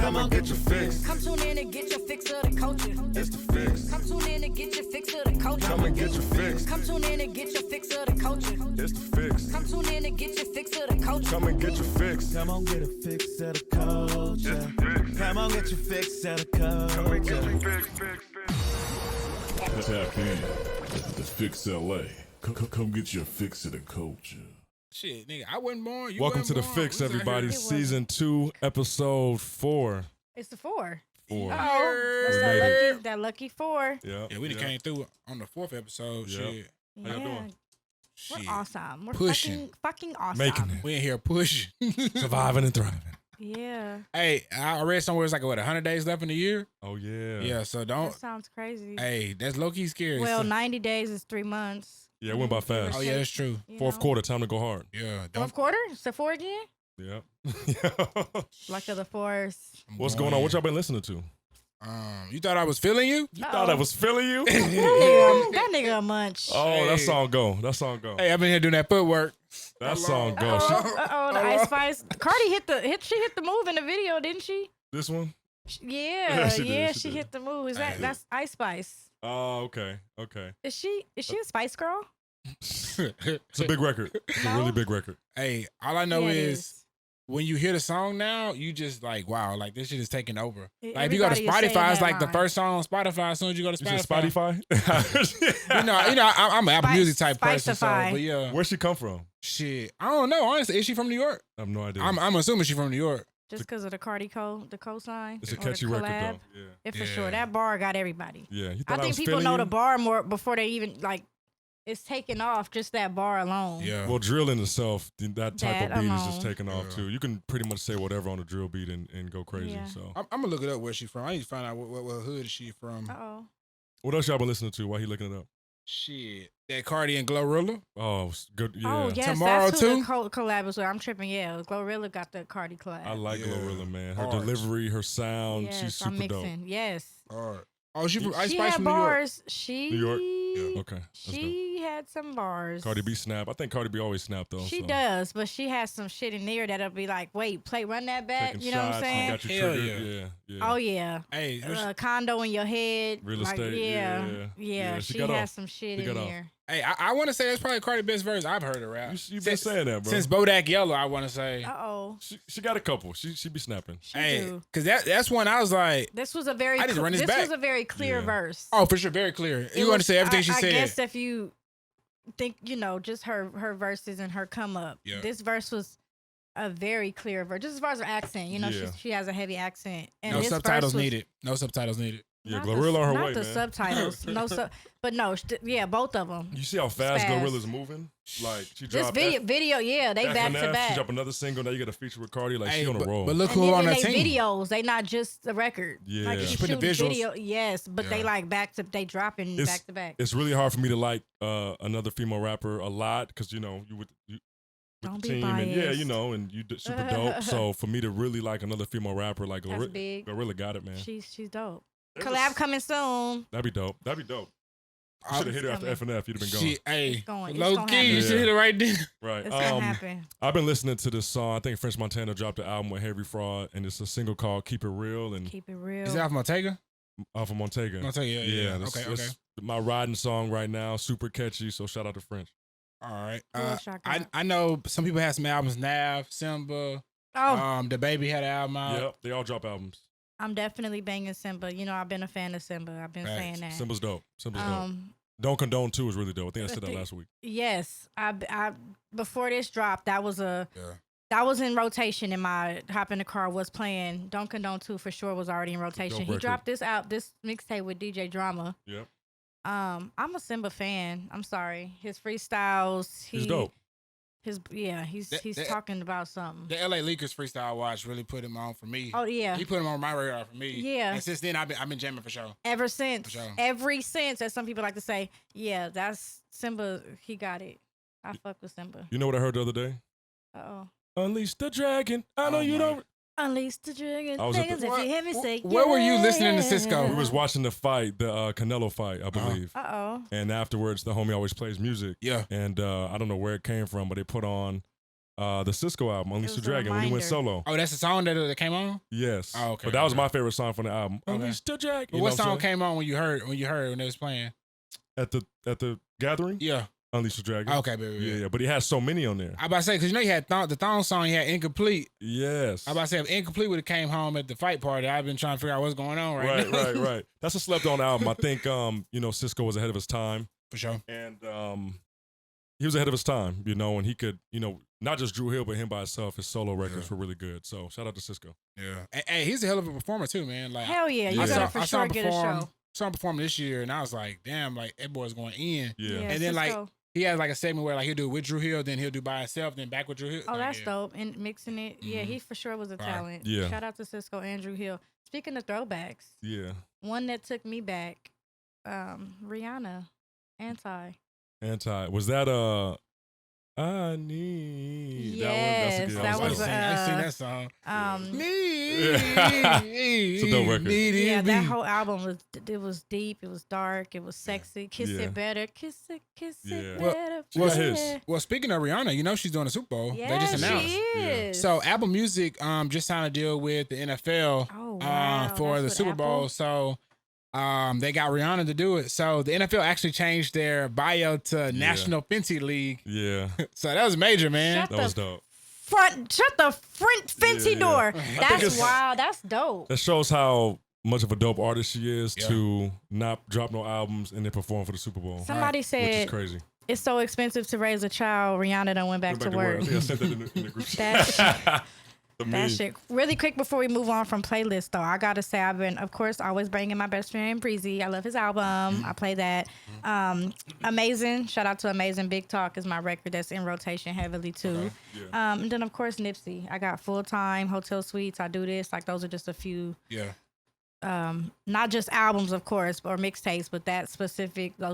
Come on, get your fix. Come tune in and get your fix of the culture. It's the fix. Come tune in and get your fix of the culture. Come and get your fix. Come tune in and get your fix of the culture. It's the fix. Come tune in and get your fix of the culture. Come and get your fix. Come on, get a fix of the culture. Come on, get your fix of the culture. Tap in to Fix LA. Come get your fix of the culture. Shit, nigga, I wasn't born. You Welcome wasn't to The born. Fix, We was out everybody. here- Season 2, episode 4. It's the 4. 4. Oh, that's We made it. that lucky 4. Yeah. Yeah, we done came through on the 4th episode. Yep. Shit. How y'all doing? We're Shit. awesome. We're Pushing. fucking awesome. Making it. We in here pushing. Surviving and thriving. Yeah. Hey, I read somewhere it's like, what, 100 days left in the year? Oh, yeah. Yeah, so don't. That sounds crazy. Hey, that's low-key scary. Well, So- 90 days is 3 months. Yeah, it went by fast. Oh, yeah, that's true. You Fourth know? quarter, time to go hard. Yeah. Fourth quarter? It's the 4 again? Yeah. Luck of the force. What's going on? What y'all been listening to? You thought I was feeling you? You thought I was feeling you? That nigga a munch. Oh, that Hey. song go. That song go. Hey, I've been here doing that footwork. That song go. Uh-oh, the Ice Spice. Cardi she hit the move in the video, didn't she? This one? Yeah, She did, she she did. hit the move. Hey. That's Ice Spice. Oh, okay. Okay. Is she a Spice Girl? It's a big record. It's a really big record. Hey, all I know Yeah, it is when you hear the song now, you just like, wow, like this shit is taking over. Like if you go to Everybody is saying Spotify, it's that like the line. first song on Spotify. As soon as you go to You said Spotify, Spotify? I'm an Apple Music type person, so, Spicify. but yeah, Where'd she come from? shit, I don't know. Honestly, is she from New York? I have no idea. I'm assuming she's from New York. Just because of the Cardi cosign. It's a or the catchy record, collab. though. Yeah. Yeah, for Yeah. sure. That bar got everybody. Yeah. You I thought think was people feeling know you? the bar more before they even like. It's taking off just that bar alone. Yeah, Well, drill in itself, that type That of beat is just alone. taking off, Yeah. too. You can pretty much say whatever on a drill beat and go crazy. Yeah. So, I'm gonna look it up where she from. I need to find out what hood is she from. Uh-oh. what else y'all been listening to while he looking it up? Shit, that Cardi and Glorilla. Oh, good. Yeah. Oh, yes, Tomorrow, that's who too? the collab was with. I'm tripping. Yeah, Glorilla got the Cardi collab. I like Yeah. Glorilla, man. Her Hard. delivery, her sound, yes, she's I'm super mixing. dope. Yes. All right. Oh, she from Ice She Spice had from New York. bars. She New York? Yeah. Okay. That's dope. She had some bars. Cardi B snap. I think Cardi B always snap, though. She so. does, but she has some shit in there that'll be like, wait, run that back. Taking You know what I'm shots, saying? You got your Hell trigger. yeah. Yeah. Oh yeah. Hey, Condo in your head. Real like, estate, Yeah. yeah. Yeah. Yeah, she She got has off. some shit She in got off. there. hey, I want to say that's probably Cardi's best verse I've heard her rap. You've been saying that, bro. Since Bodak Yellow, I want to say. Uh-oh. She got a couple. She be snapping. She Hey, do. because that's when I was like, This was a very I need to run this back. was a very clear Yeah. verse. oh, for sure, very clear. It You want to was- say everything she I said. guess if you think, just her verses and her come up. Yeah. This verse was a very clear verse. Just as far as her accent, Yeah. she has a heavy accent. And No this subtitles verse was- needed. No subtitles needed. Yeah, not Glorilla on her not way, the man. subtitles. but no, yeah, both of them. You see how fast Spaz. Glorilla's moving? Like, she This dropped video, yeah, they back to She back. dropped another single. Now you got a feature with Cardi. Like, Hey, she on a roll. but look And who then on in that they team. videos, they not just the record. Yeah. Like you She put the shoot visuals. video, yes, but they Yeah. like they dropping It's- back to back. It's really hard for me to like another female rapper a lot because, you with Don't the be team. And, yeah, biased. and you super dope. So for me to really like another female rapper like That's big. Glorilla got it, man. She's dope. It Collab was- coming soon. That'd be dope. That'd be dope. I- Should have hit her after coming. FNF. You'd have been gone. She, hey, It's going- it's low gonna key, you happen. should hit it right there. Right. It's gonna happen. I've been listening to this song. I think French Montana dropped an album with Heavy Fraud, and it's a single called "Keep It Real" and Keep it real. Is that from Montega? off of Montega. Montega, yeah. that's- Okay, that's okay. my riding song right now. Super catchy. So shout out to French. All right. Cool, shout I out. I know some people have some albums. Nav, Simba, Oh, the baby had an album out. Yep, they all drop albums. I'm definitely banging Simba. I've been a fan of Simba. I've been Facts. saying that. Simba's dope. Simba's dope. Um, Don't Condone 2 is really dope. I think I said that last week. yes, I before this dropped, that was Yeah. in rotation in my hop in the car was playing. Don't Condone 2 for sure was already in rotation. Dope He record. dropped this mixtape with DJ Drama. Yep. I'm a Simba fan. I'm sorry. His freestyles, He's dope. He's That- talking about something. The LA Leakers freestyle watch really put him on for me. Oh yeah. He put him on my radar for me. Yeah. And since then, I've been jamming for sure. Ever since, For sure. as some people like to say, yeah, that's Simba. He got it. I fuck with Simba. You know what I heard the other day? Oh, Unleash the dragon. I know Oh, you my. don't. unleash the dragon. I was at Niggas, the- if you hear me say, Where were you listening to Cisco? We was watching the fight, the Canelo fight, I believe. Uh-oh. And afterwards, the homie always plays music. Yeah. And I don't know where it came from, but they put on The Cisco album, Unleash was the a Dragon, when he went reminder. solo. Oh, that's the song that came on. Yes. Oh, okay, But that was okay. my favorite song from the album. Okay. Unleash the Dragon. But You what know I'm song saying? came on when you heard when they was playing? At the gathering? Yeah. Unleash the Dragon. Okay, baby. Yeah. But he had so many on there. I about to say because you know you had the thong song. You had Incomplete. Yes. I about to say if Incomplete would have came home at the fight party, I've been trying to figure out what's going on right now. Right. That's a slept on album. I think Cisco was ahead of his time. For sure. And he was ahead of his time, and he could, not just Drew Hill, but him by himself, his solo records were really good. So shout out to Cisco. Yeah. Hey, he's a hell of a performer too, man. Like Hell yeah, you Yeah. gotta for sure get a show. Saw him perform this year, and I was like, damn, like that boy's going in. Yeah. And then like Cisco. he has like a segment where like he'll do it with Drew Hill, then he'll do by himself, then back with Drew Hill. Oh, Like, that's yeah. dope. And mixing it. Yeah, he for sure was a Right. talent. Yeah. Shout out to Cisco, Andrew Hill. Speaking of throwbacks, Yeah. one that took me back, Rihanna, Anti. Was that I need Yes, that one? that That's a was good I seen one. that song. It's a dope record. Yeah, that whole album was deep. It was dark. It was sexy. Kiss Yeah. it better. Kiss it Yeah. better. She got his. Well, speaking of Rihanna, she's doing a Super Bowl. Yeah, They just announced. she is. So Apple Music just signed a deal with the NFL Oh, wow. for the That's Super what Bowl. Apple- So they got Rihanna to do it. So the NFL actually changed their bio to National Fantasy League. Yeah. So that was major, man. Shut That was dope. Shut the front fancy Yeah. door. think That's it's- wild. That's dope. That shows how much of a dope artist she is Yeah. to not drop no albums and then perform for the Super Bowl. Somebody Which is said crazy. it's so expensive to raise a child. Rihanna done went back to work. I think I sent that in the group That chat. The That meme. shit. Really quick before we move on from playlist though, I gotta say I've been, of course, always bringing my best friend Breezy. I love his album. I play that. Amazing. Shout out to Amazing. Big Talk is my record that's in rotation heavily too. Yeah. And then of course Nipsey. I got Full Time, Hotel Suites. I Do This. Like those are just a few. Yeah. Not just albums, of course, or mixtapes, but those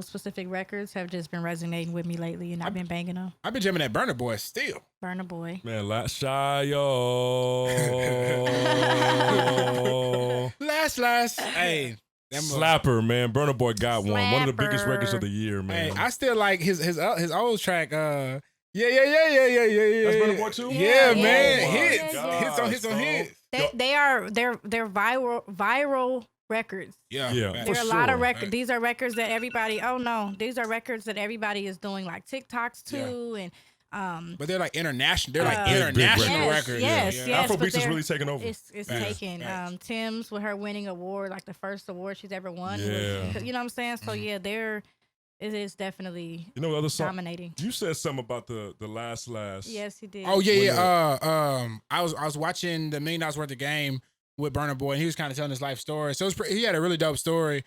specific records have just been resonating with me lately, and I've been banging them. I've been jamming that Burner Boy still. Burna Boy. Man, shy yo. Last. Hey. That mo- Slapper, man. Burna Boy got one of the biggest Slapper. records of the year, Hey, man. I still like his old track. Yeah. That's Burna Boy too? Yeah, Yeah, man. yeah, Hits. yeah, Hits on hits on gosh, hits. They're viral records. Yeah. Yeah. man. There are For a lot of sure. records. These are records that everybody. Oh no, these are records that everybody is doing like TikToks too, and But they're like international. They're like Big international yes, records. yes, yeah. yes. Afrobeats but is they're- really taking over. It's Facts, taking. facts. Tim's with her winning award, like the first award she's ever won. Yeah. You know what I'm saying? So yeah, it is definitely You know the other song? dominating. You said something about the last. Yes, he did. Oh yeah, When yeah. I was watching the $1 million worth of game with Burna Boy, and he was kind of telling his life story. So he had a really dope story.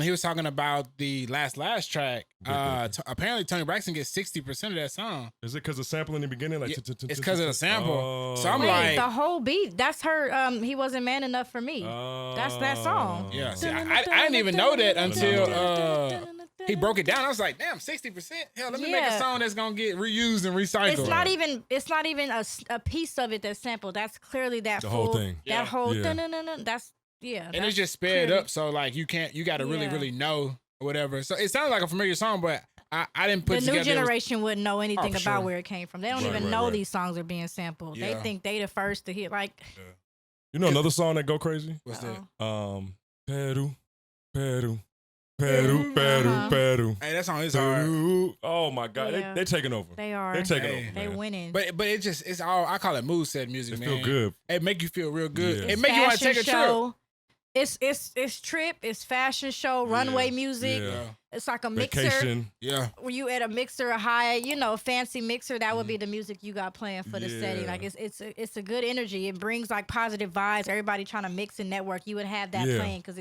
He was talking about the last track. Apparently Tony Braxton gets 60% of that song. Is it because of sample in the beginning? Like Yeah, it's because of the sample. So I'm Wait, like, the whole beat. That's her. He wasn't man enough for me. That's that song. yeah. See, I didn't even know that until he broke it down. I was like, damn, 60%. Hell, let me make a Yeah. song that's gonna get reused and recycled. It's not even a piece of it that's sampled. That's clearly that The full whole thing. Yeah. That whole Yeah. dun-dun-dun-dun, that's And that's it's just sped clearly- up, so like you got to really, Yeah. really know or whatever. So it sounds like a familiar song, but I didn't put The it new together. It was- generation wouldn't know anything for about sure. where it came from. They don't Right, even right, know right. these songs are being sampled. They Yeah. think they the first to hear. Like, You know another song that go crazy? What's that? uh-oh. Peru, Peru, Uh-huh. Peru. Hey, that song is hard. Peru. Oh my God, Yeah. they're taking over. They are. They're taking Hey. over. They man. winning. But it's all, I call it moveset music, It man. feel good. It make you feel real good. Yeah. It It's make you want to fashion take a trip. show. It's trip. It's fashion show. Runway Yeah. music. Yeah. It's like a mixer. Vacation. Yeah. Were you at a mixer, a high, fancy mixer? That would be the music you got playing for the setting. Yeah. Like it's a good energy. It brings like positive vibes. Everybody trying to mix and network. You would have that Yeah. playing because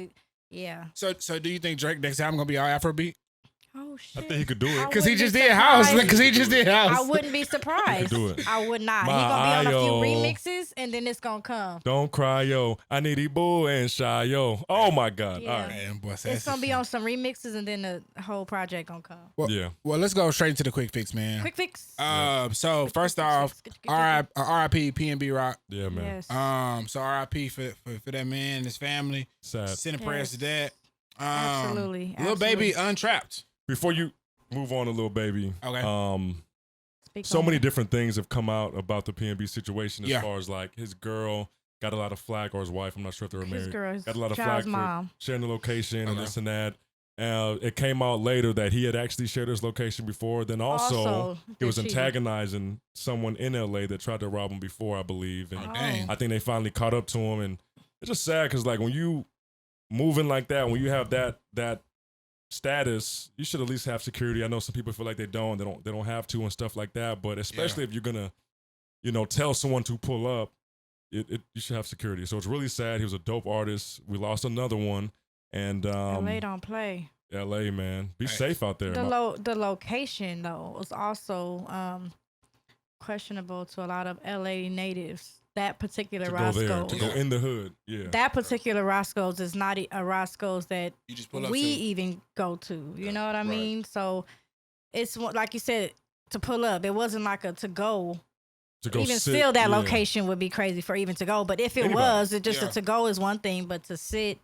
yeah. So do you think Drake next album gonna be all Afrobeat? Oh shit. I think he could do it. Because he wouldn't just be did House. surprised. Because he just did House. I wouldn't be surprised. do it. I would not. My He gonna be on a few ayo. remixes and then it's gonna come. Don't cry, yo. I need Ebo and Shy, yo. Oh my God. Yeah. All right. Man, boy, It's gonna be on some remixes and then the whole project gonna come. Well, Yeah. Well, let's go straight into the quick fix, man. Quick fix. So first off, RIP PnB Rock. Yeah, man. Yes. So RIP for that man and his family. Sad. Sending prayers to Yes. that. Absolutely. Little baby untrapped. Before you move on a little baby. Okay. Speak so on many it. different things have come out about the PnB situation as Yeah. far as like his girl got a lot of flack, or his wife. I'm not sure if they were His married. girl, his Got a lot of child's flack mom. for sharing the location and Okay. this and that. It came out later that he had actually shared his location before. Then also he was they cheated. antagonizing someone in LA that tried to rob him before, I believe. And Oh, dang. I think they finally caught up to him. And it's just sad because like when you moving like that, when you have that status, you should at least have security. I know some people feel like they don't have to and stuff like that. But especially if you're gonna, tell someone to pull up, you should have security. So it's really sad. He was a dope artist. We lost another one. And LA don't play. LA, man, be Hey. safe out there. The location though was also questionable to a lot of LA natives. That particular to go there, Roscoe's. to go in the hood. Yeah. That particular Roscoe's is not a Roscoe's that You just pull up we to. even go to. You know what I right. mean? So it's like you said, to pull up. It wasn't like a to go. To go Even sit, still, that yeah. location would be crazy for even to go. But if it Anybody. was, it just Yeah. a to go is one thing, but to sit,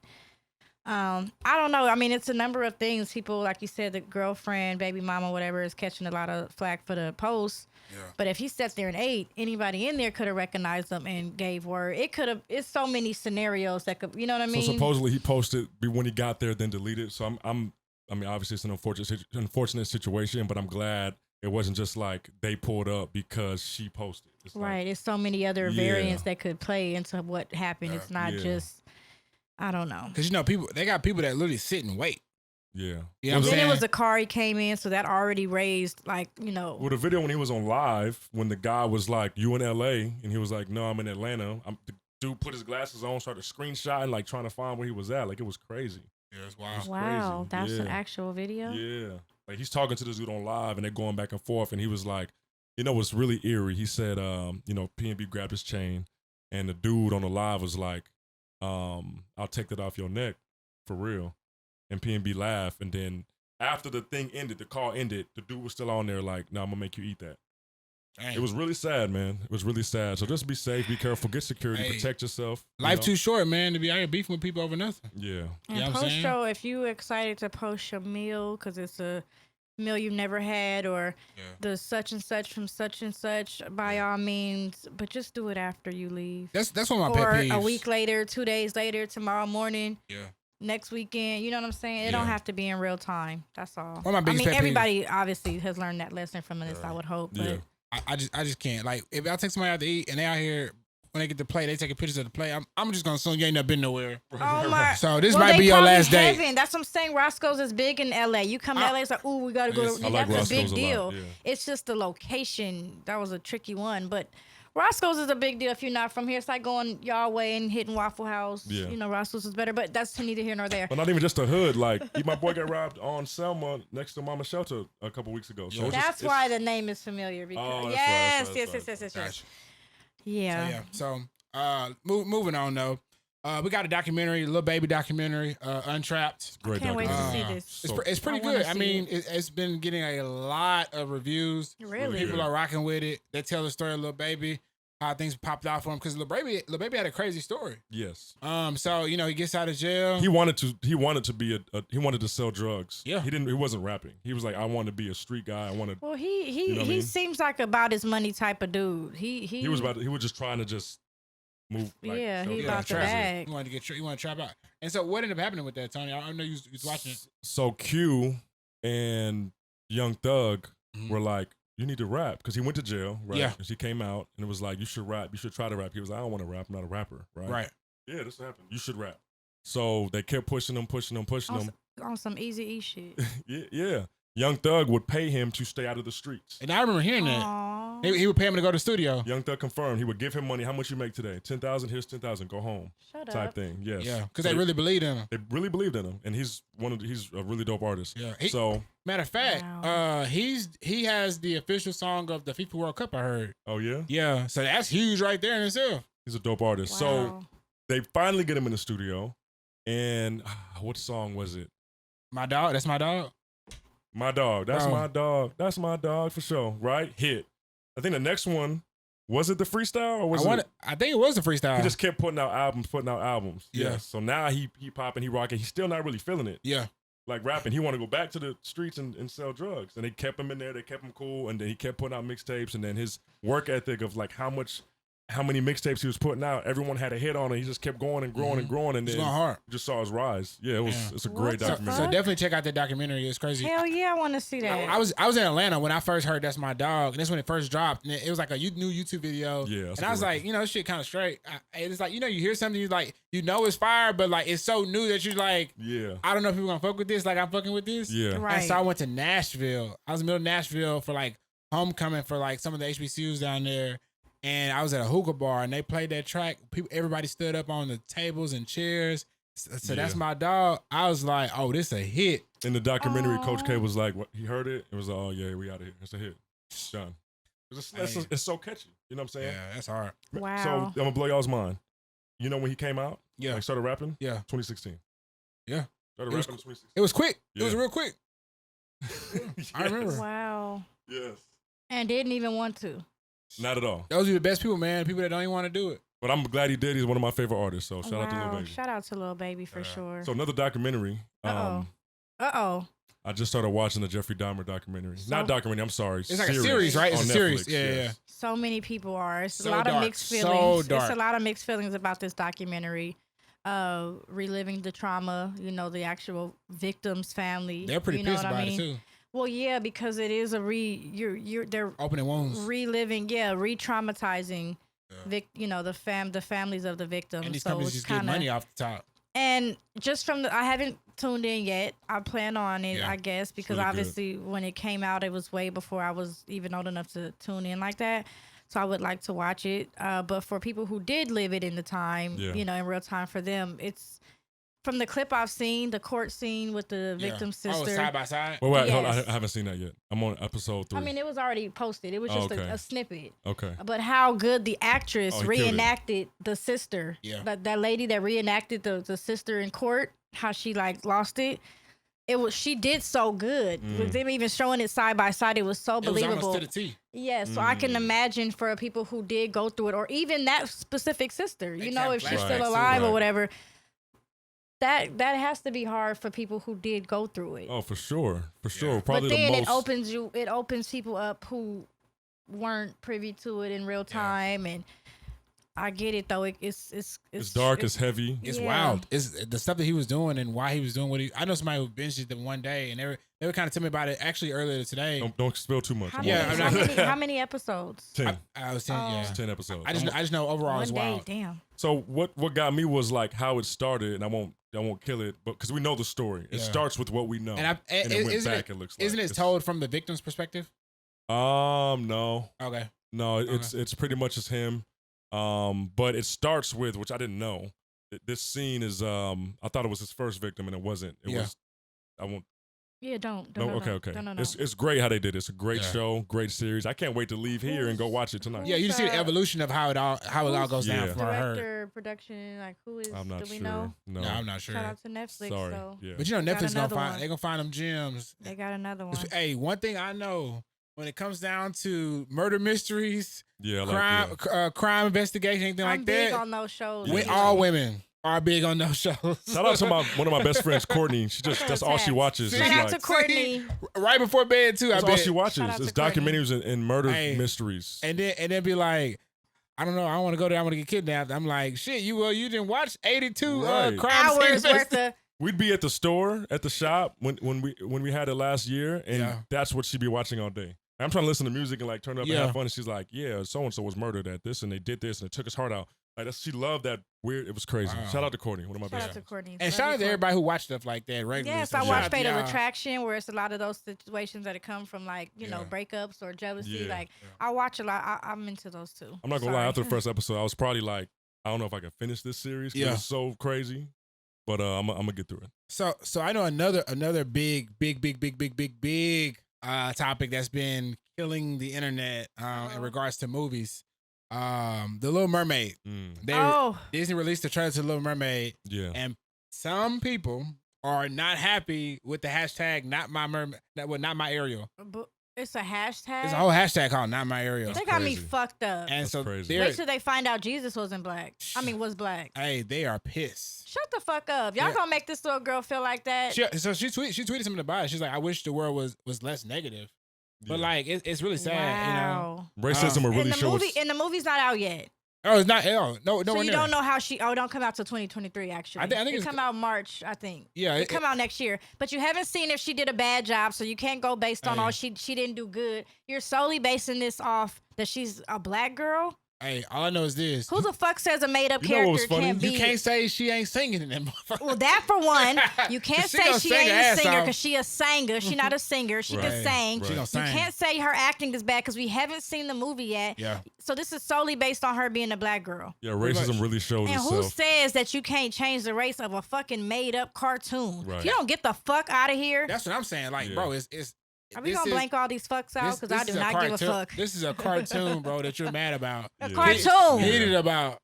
I don't know. I mean, it's a number of things. People, like you said, the girlfriend, baby mama, whatever, is catching a lot of flack for the post. Yeah. But if he sat there and ate, anybody in there could have recognized them and gave word. It could have. It's so many scenarios that could. You know what I mean? So supposedly he posted when he got there, then deleted. So I mean, obviously it's an unfortunate situation, but I'm glad it wasn't just like they pulled up because she posted. It's like, right. It's so many other Yeah. variants that could play into what happened. It's not Yeah. just. I don't know. Because they got people that literally sit and wait. yeah. You know what I'm Then saying? it was a car he came in, so that already raised Well, the video when he was on live, when the guy was like, "You in LA?" and he was like, "No, I'm in Atlanta." The dude put his glasses on, started screenshotting, like trying to find where he was at. Like it was crazy. Yeah, it's wild. Wow, crazy. that's an Yeah. actual video. Yeah. Like he's talking to this dude on live and they're going back and forth. And he was like, what's really eerie? He said, PnB grabbed his chain and the dude on the live was like, I'll take that off your neck for real. And PnB laughed. And then after the thing ended, the call ended, the dude was still on there like, no, I'm gonna make you eat that. Dang. It was really sad, man. It was really sad. So just be safe, be careful, get security, Hey. protect yourself. Life too short, man, to be out here beefing with people over nothing. Yeah. You know And what I'm post saying? show, if you excited to post your meal because it's a meal you've never had or Yeah. the such and such from such and such, by all means, but just do it after you leave. That's one of my Or pet peeves. a week later, 2 days later, tomorrow morning, Yeah. next weekend. You know what I'm saying? It Yeah. don't have to be in real time. That's all. One of my biggest pet peeves- everybody obviously has learned that lesson from this, I would hope. But Yeah. I just can't. Like, if I take somebody out to eat and they out here when they get to play, they taking pictures of the play. I'm just gonna assume you ain't never been nowhere. oh my. So this Well, might they be your probably last day. haven't. That's what I'm saying. Roscoe's is big in LA. You come to LA, it's like, ooh, we gotta go. Yes. To, I like that's a big Roscoe's a lot, deal. yeah. It's just the location. That was a tricky one, but Roscoe's is a big deal if you're not from here. It's like going y'all way and hitting Waffle House. Yeah. You know, Roscoe's is better, but that's neither here nor there. But not even just the hood. Like, my boy got robbed on Selma next to Mama's Shelter a couple weeks ago. So it's That's just, why the name is familiar. Because Oh, that's right, yes, that's yes, right, yes. Gotcha. Yeah. So moving on though. We got a documentary, Lil Baby documentary, Untrapped. great Can't wait to documentary. see this. It's, So- it's pretty I wanna good. I see mean, it's been getting a lot of reviews. Really? People are rocking with it. They tell the story of Lil Baby, how things popped out for him because Lil Baby had a crazy story. Yes. So he gets out of jail. He wanted to be he wanted to sell drugs. Yeah. He wasn't rapping. He was like, I want to be a street guy. I wanted Well, he know what I mean? seems like about his money type of dude. He was just trying to just move. Like, Yeah, sell he drugs. about the trap. bag. He wanted to trap out. And so what ended up happening with that, Tony? I know you was watching it. So Q and Young Thug Mhm. were like, you need to rap because he went to jail, right? Yeah. 'Cause he came out and it was like, you should rap. You should try to rap. He was like, I don't want to rap. I'm not a rapper, right? Right. Yeah, this happened. You should rap. So they kept pushing him. On some easy E shit. Yeah. Young Thug would pay him to stay out of the streets. And I remember hearing that. Aw. He would pay him to go to the studio. Young Thug confirmed he would give him money. How much you make today? 10,000. Here's 10,000. Go home. Shut Type up. thing. Yes. Yeah, because So they really believed in him. they really believed in him, and he's a really dope artist. Yeah. So Matter of fact, Wow. he has the official song of the FIFA World Cup, I heard. oh yeah, Yeah, so that's huge right there in itself. he's a dope artist. So Wow. they finally get him in the studio, and what song was it? My dog, that's my dog. My dog. That's Bro. my dog. That's my dog for sure. Right? Hit. I think the next one was it the freestyle or was it? I think it was the freestyle. He just kept putting out albums. Yeah. Yeah. So now he popping, he rocking. He's still not really feeling it. yeah. like rapping. He wanted to go back to the streets and sell drugs. And they kept him in there. They kept him cool. And then he kept putting out mixtapes. And then his work ethic of like how many mixtapes he was putting out, everyone had a hit on it. He just kept going and growing and growing. And It's then going hard. you just saw his rise. Yeah, it's a great What the documentary. So fuck? definitely check out that documentary. It's crazy. Hell yeah, I want to see that. I was in Atlanta when I first heard That's My Dog, and that's when it first dropped. And it was like a new YouTube video. Yeah, that's and I was a good like, this shit kind of straight. It's like, you hear something, you like, it's fire, but like it's so new that you're like, Yeah. I don't know if people gonna fuck with this. Like I'm fucking with this. Yeah. Right. And so I went to Nashville. I was in the middle of Nashville for like homecoming for like some of the HBCUs down there. And I was at a hookah bar and they played that track. Everybody stood up on the tables and chairs. So That's My Dog. I was like, oh, this a hit. In the documentary, Coach K was like, what, he heard it. It was like, oh, yeah, we out of here. It's a hit. It's done. It's so catchy. You know what I'm saying? Yeah, that's hard. Wow. So I'm going to blow y'all's mind. You know when he came out? Yeah. Like started rapping? Yeah. 2016. Yeah. Started It was rapping in 2016. It was quick. It was Yeah. real quick. I remember. Wow. Yes. And didn't even want to. Not at all. Those are the best people, man. People that don't even want to do it. But I'm glad he did. He's one of my favorite artists. So shout out to Lil Wow. Baby. Shout out to Lil Baby for sure. So another documentary. Uh-oh. I just started watching the Jeffrey Dahmer documentary. Not documentary, I'm sorry. It's like a series, right? It's on a series. Netflix, Yeah, yes. So many people are. It's So a lot dark. of mixed So feelings. dark. It's a lot of mixed feelings about this documentary. Reliving the trauma, the actual victim's family. They're pretty you know pissed what I about mean? it too. Well, yeah, because it is they're Opening wounds. reliving, re-traumatizing, the families of the victims. And these so companies it's just get kinda, money off the top. And just from I haven't tuned in yet. I plan on it, Yeah. I guess, because really good. obviously when it came out, it was way before I was even old enough to tune in like that. So I would like to watch it. But for people who did live it in the time, Yeah. in real time, for them, it's from the clip I've seen, the court scene with the victim's Oh, sister. side by side. Wait, hold on. Yes. I haven't seen that yet. I'm on episode 3. I mean, it was already posted. It was Oh, just okay. a snippet. Okay. But how good the actress Oh, he killed it. reenacted the sister. Yeah. That lady that reenacted the sister in court, how she lost it. She did so good. With them even showing it side by side, it was so It was believable. almost to the T. Yeah, so I can imagine for people who did go through it, or even that specific sister, if she's Right. still alive or Right. whatever. That has to be hard for people who did go through it. Oh, for sure. For sure. But Probably then the it most. opens people up who weren't privy to it in real time, and I get it though. It's dark, it's heavy. It's Yeah. wild. It's the stuff that he was doing and why he was doing what he. I know somebody who binged it the one day, and they were kind of telling me about it actually earlier today. Don't spill too much. How I'm many, Yeah, on I'm not- how many episodes? 10. I was saying, yeah. It's 10 episodes. I just know overall One it's day, wild. damn. So what got me was like how it started, and I won't kill it, but because we know the story. It Yeah. starts with what we know, And it went back. It looks like isn't it It's- told from the victim's perspective? No, Okay. no, it's pretty much just him. But it starts with, which I didn't know. This scene is I thought it was his first victim, and it wasn't. It Yeah. was. I won't. Yeah, don't. No, okay. No. It's great how they did it. It's a great Yeah. show, great series. I can't wait to leave here and go watch it tonight. Yeah, you just see the evolution of how it all goes down Yeah. from her. Director, production, who is? I'm not do sure. we know? No, No, I'm not sure. Shout out to Netflix. sorry. So Yeah. But Netflix another one. they're gonna find them gems. they got another one. Hey, one thing I know when it comes down to murder mysteries, Yeah, like, crime investigation, anything I'm like big that, on those shows. we Yeah. all women are big on those shows. Shout out to one of my best friends, Courtney. That's all she watches. See? Is Shout out like, to Courtney. right before bed too. that's I all bet. she watches. Shout out Is to Courtney. documentaries and murder Hey. mysteries. And then be like, I don't know, I don't want to go there. I want to get kidnapped. I'm like, shit, you didn't watch 82 Right. crime Hours scenes. worth of. We'd be at the store, at the shop when we had it last year, and Yeah. that's what she'd be watching all day. I'm trying to listen to music and turn it up and Yeah. have fun. And she's like, "Yeah, so and so was murdered at this, and they did this, and it took his heart out." She loved that weird. It was crazy. Wow. Shout out to Courtney, one of my Shout best out to friends. Courtney. And shout out to everybody who watch stuff like that regularly. Yes, So I shout watch out to Fatal y'all. Attraction, where it's a lot of those situations that come from breakups or jealousy. Yeah. I watch a lot. I'm into those too. I'm not gonna lie. After the first episode, I was probably like, I don't know if I can finish this series. 'Cause Yeah. it's so crazy. But I'm gonna get through it. So I know another big topic that's been killing the internet in regards to movies. The Little Mermaid. Disney released the trailer to Little Mermaid, Yeah. and some people are not happy with the hashtag not my mermaid, not my Ariel. But It's a hashtag. There's a whole hashtag called Not My Area. They got me crazy. fucked up. And That's so crazy. Wait till they find out Jesus wasn't black. Was black. hey, they are pissed. Shut the fuck up. Y'all Yeah. gonna make this little girl feel like that? She tweeted something about it. She's like, I wish the world was less negative. But Yeah. like it's really sad, you know. Wow. Racism will really And show us. the movie's not out yet. Oh, it's not. Oh, no, So no. you don't know how she. Oh, it don't come out till 2023. Actually, I think it it's- come out March. I think. Yeah, it come out next year. But you haven't seen if she did a bad job, so you can't go based on Hey. oh she didn't do good. You're solely basing this off that she's a black girl. Hey, all I know is this. Who the fuck says a made up You know what was character funny? can't be? You can't say she ain't singing in that motherfucker. Well, that for one, you can't She say gonna she sing ain't her a ass singer off. because she a singer. She not a singer. She can Right, sing. right. She gonna You sing. can't say her acting is bad because we haven't seen the movie yet. Yeah. So this is solely based on her being a black girl. Yeah, Pretty racism much. really shows And who itself. says that you can't change the race of a fucking made up cartoon? Right. You don't get the fuck out of here. That's what I'm saying. Like, Yeah. bro, it's. Are we this gonna is- blank all these fucks out? Because I do not give a fuck. This is a cartoon, bro, that you're mad about. A Yeah. cartoon. Hated about.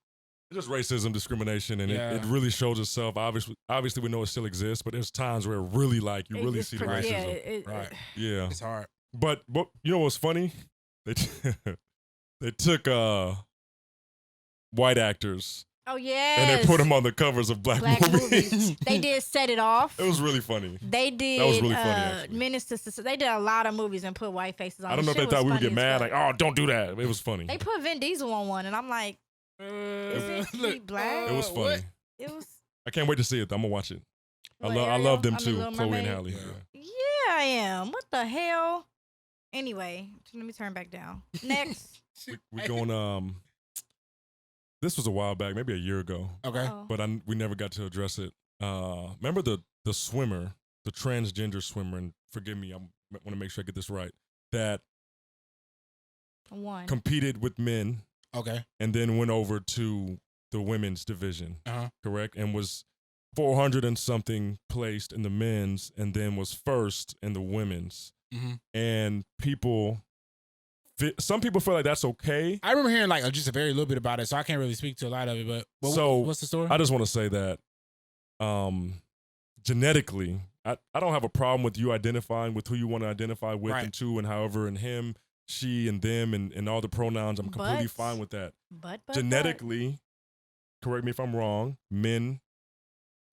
Just racism, discrimination, and Yeah. it really shows itself. Obviously, we know it still exists, but there's times where it really you really It's see the pretty- racism. Right. Yeah. It's hard. But you know what's funny? They they took white actors Oh yeah. and they put them on the covers of black movies. They did Set It Off. It was really funny. They did. That was really funny, actually. Minister. They did a lot of movies and put white faces on. I don't know if Shit they thought was we would funny get as mad, fuck. like, oh, don't do that. It was funny. They put Vin Diesel on one, and I'm like, Isn't he black? It was funny. what? it was. I can't wait to see it. I'm gonna watch it. What, I Ariel? love them I mean, too, Little Chloe and Mermaid? Halle. Yeah. Yeah, I am. What the hell? Anyway, let me turn back down. Next. We going. This was a while back, maybe a year ago, Okay. Oh. but we never got to address it. Remember the swimmer, the transgender swimmer, and forgive me, I want to make sure I get this right. That One. competed with men Okay. and then went over to the women's division, Uh-huh. correct? And was 400 and something placed in the men's, and then was first in the women's. Mm-hmm. And some people feel like that's okay. I remember hearing like just a very little bit about it, so I can't really speak to a lot of it. But what's the story? I just want to say that genetically, I don't have a problem with you identifying with who you want to identify with Right. and to, and however, and him, she, and them, and all the pronouns. I'm completely But- fine with that. but Genetically, correct me if I'm wrong, men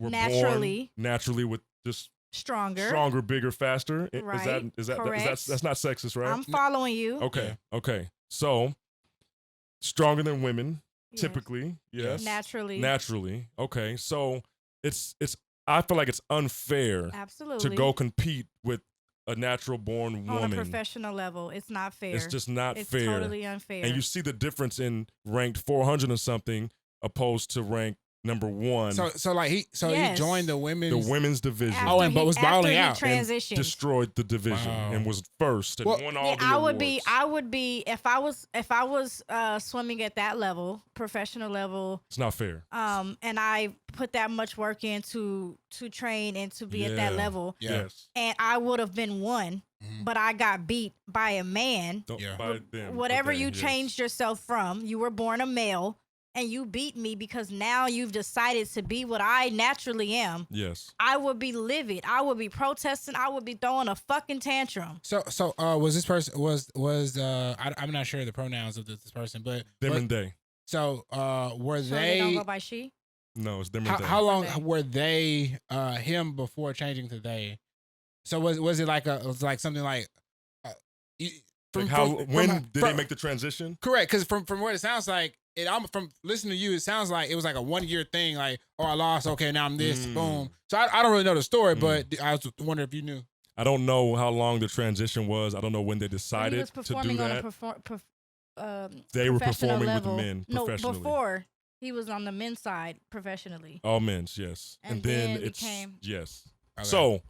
were Naturally. born naturally with just stronger. stronger, bigger, faster. Right. Is that Correct. that's not sexist, right? I'm following you. Okay. So stronger than women, Yes. typically, yes. Naturally. Naturally. Okay. So it's I feel like it's unfair Absolutely. to go compete with a natural born on woman. a professional level. It's not fair. It's just not It's fair. totally unfair. And you see the difference in ranked 400 and something opposed to ranked number 1, So like he Yes. joined the the women's. women's division. After Oh, and but was balling after out he and transitioned. Destroyed the division Wow. and was first and Well, won all Yeah, the I awards. would be if I was swimming at that level, professional level, It's not fair. and I put that much work in to train and to be at that Yeah. level, Yeah. Yes. and I would have been one, Mhm. but I got beat by a man. Don't Yeah. by them, Whatever but they, you yes. changed yourself from, you were born a male, and you beat me because now you've decided to be what I naturally am. Yes. I would be livid. I would be protesting. I would be throwing a fucking tantrum. So was this person I'm not sure the pronouns of this person, but Them and they. so were So they don't they go by she. No, it's them and they. how long They. were they him before changing to they? So was it like something like When did they make the transition? correct? Because from what it sounds like, I'm from listening to you, it sounds like it was like a 1 year thing. Like, oh, I lost. Okay, now I'm this. Mm. Boom. So I don't really know the story, Mm. but I was wondering if you knew. I don't know how long the transition was. I don't know when they When he decided was to do performing on a that. They were professional performing level. with men No, professionally. before he was on the men's side professionally. All men's, yes. And then then it's became- yes. Okay. So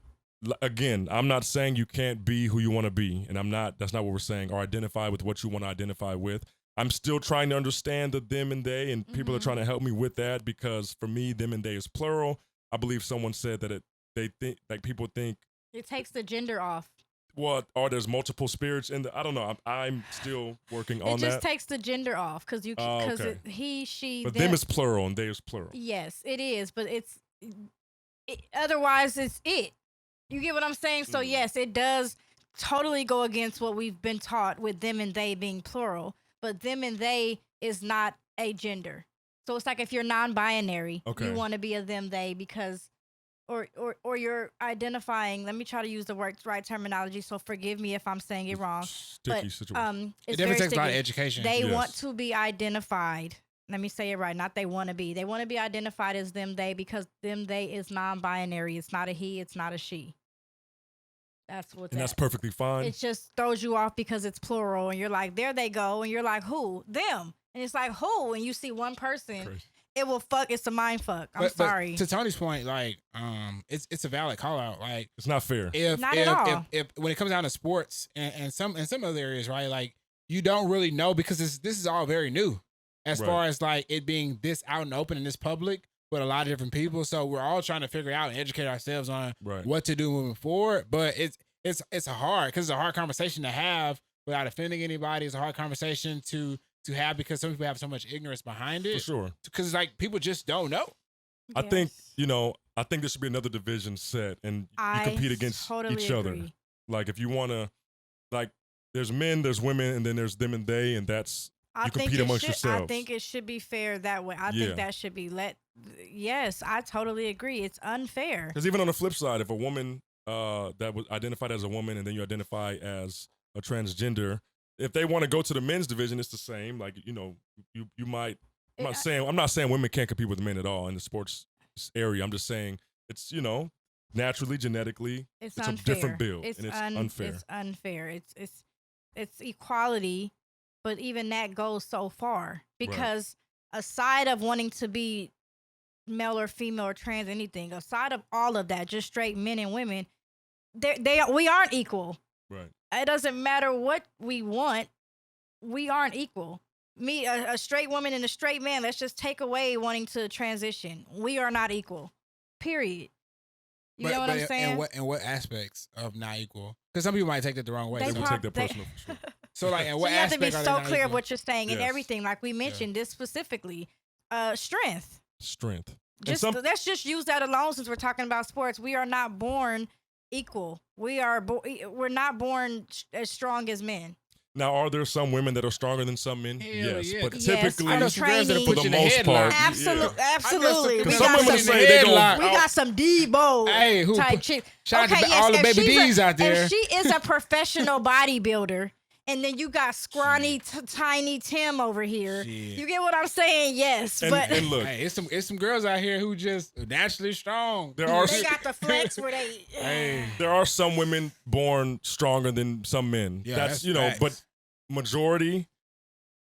again, I'm not saying you can't be who you want to be, and that's not what we're saying, or identify with what you want to identify with. I'm still trying to understand the them and they, and people are Mhm. trying to help me with that, because for me, them and they is plural. I believe someone said that they think, like, people think, It takes the gender off. what, or there's multiple spirits in I don't know. I'm still working on It just that. takes the gender off because Oh, okay. he, she, But them. them is plural and they is plural. Yes, it is, but otherwise it's it. You get what I'm saying? So Mm. yes, it does totally go against what we've been taught with them and they being plural. But them and they is not a gender. So it's like if you're non-binary, you want to be a them they because, or you're identifying. Let me try to use the right terminology. So forgive me if I'm saying it wrong. Sticky situation. It It's definitely very takes a lot of sticky. education. They want to be identified. Let me say it right. Not they want to be. They want to be identified as them they because them they is non-binary. It's not a he. It's not a she. That's what. And that's perfectly fine. It just throws you off because it's plural, and you're like, there they go, and you're like, who? Them, and it's like who? And you see one person, Crazy. it will fuck. It's a mind fuck. I'm But sorry. to Tony's point, like, it's a valid call out. Like, It's not fair. Not at all. If when it comes down to sports and some other areas, right? Like, you don't really know because this is all very new, as far as like it being this out and open in this public with a lot of different people. So we're all trying to figure out and educate ourselves on what to do moving forward. But it's hard because it's a hard conversation to have without offending anybody. It's a hard conversation to have because some people have so much ignorance behind it. For sure. Because it's like people just don't know. I think, I think there should be another division set and you compete against each other. Like if you want to, like there's men, there's women, and then there's them and they, and that's, you compete amongst yourselves. I think it should be fair that way. I think that should be yes, I totally agree. It's unfair. Because even on the flip side, if a woman that was identified as a woman and then you identify as a transgender, if they want to go to the men's division, it's the same. Like, you might, I'm not saying women can't compete with men at all in the sports area. I'm just saying it's, naturally, genetically, it's a different build. It's unfair. It's unfair. It's equality, but even that goes so far because aside of wanting to be male or female or trans anything, aside of all of that, just straight men and women, we aren't equal. Right. It doesn't matter what we want. We aren't equal. Me, a straight woman and a straight man, let's just take away wanting to transition. We are not equal. Period. You know what I'm saying? In what aspects of not equal? Because some people might take that the wrong way. They will take that personal for sure. So like, in what you have to aspect be are so they not clear of equal? what you're saying and everything. Like we mentioned this specifically. Strength. Let's just use that alone since we're talking about sports. We are not born equal. We're not born as strong as men. Now, are there some women that are stronger than some men? Hell yes, yeah. but Yes, typically, under for training. the most part, Absolutely. Because some women say they go. We got some Debo type chick. Shout out to all the baby D's out there. If she is a professional bodybuilder, and then you got scrawny, tiny Tim over here. You get what I'm saying? Yes, but look, hey, it's some girls out here who just naturally strong. they got the flex where they. There are some women born stronger than some men. Yeah, that's facts. but majority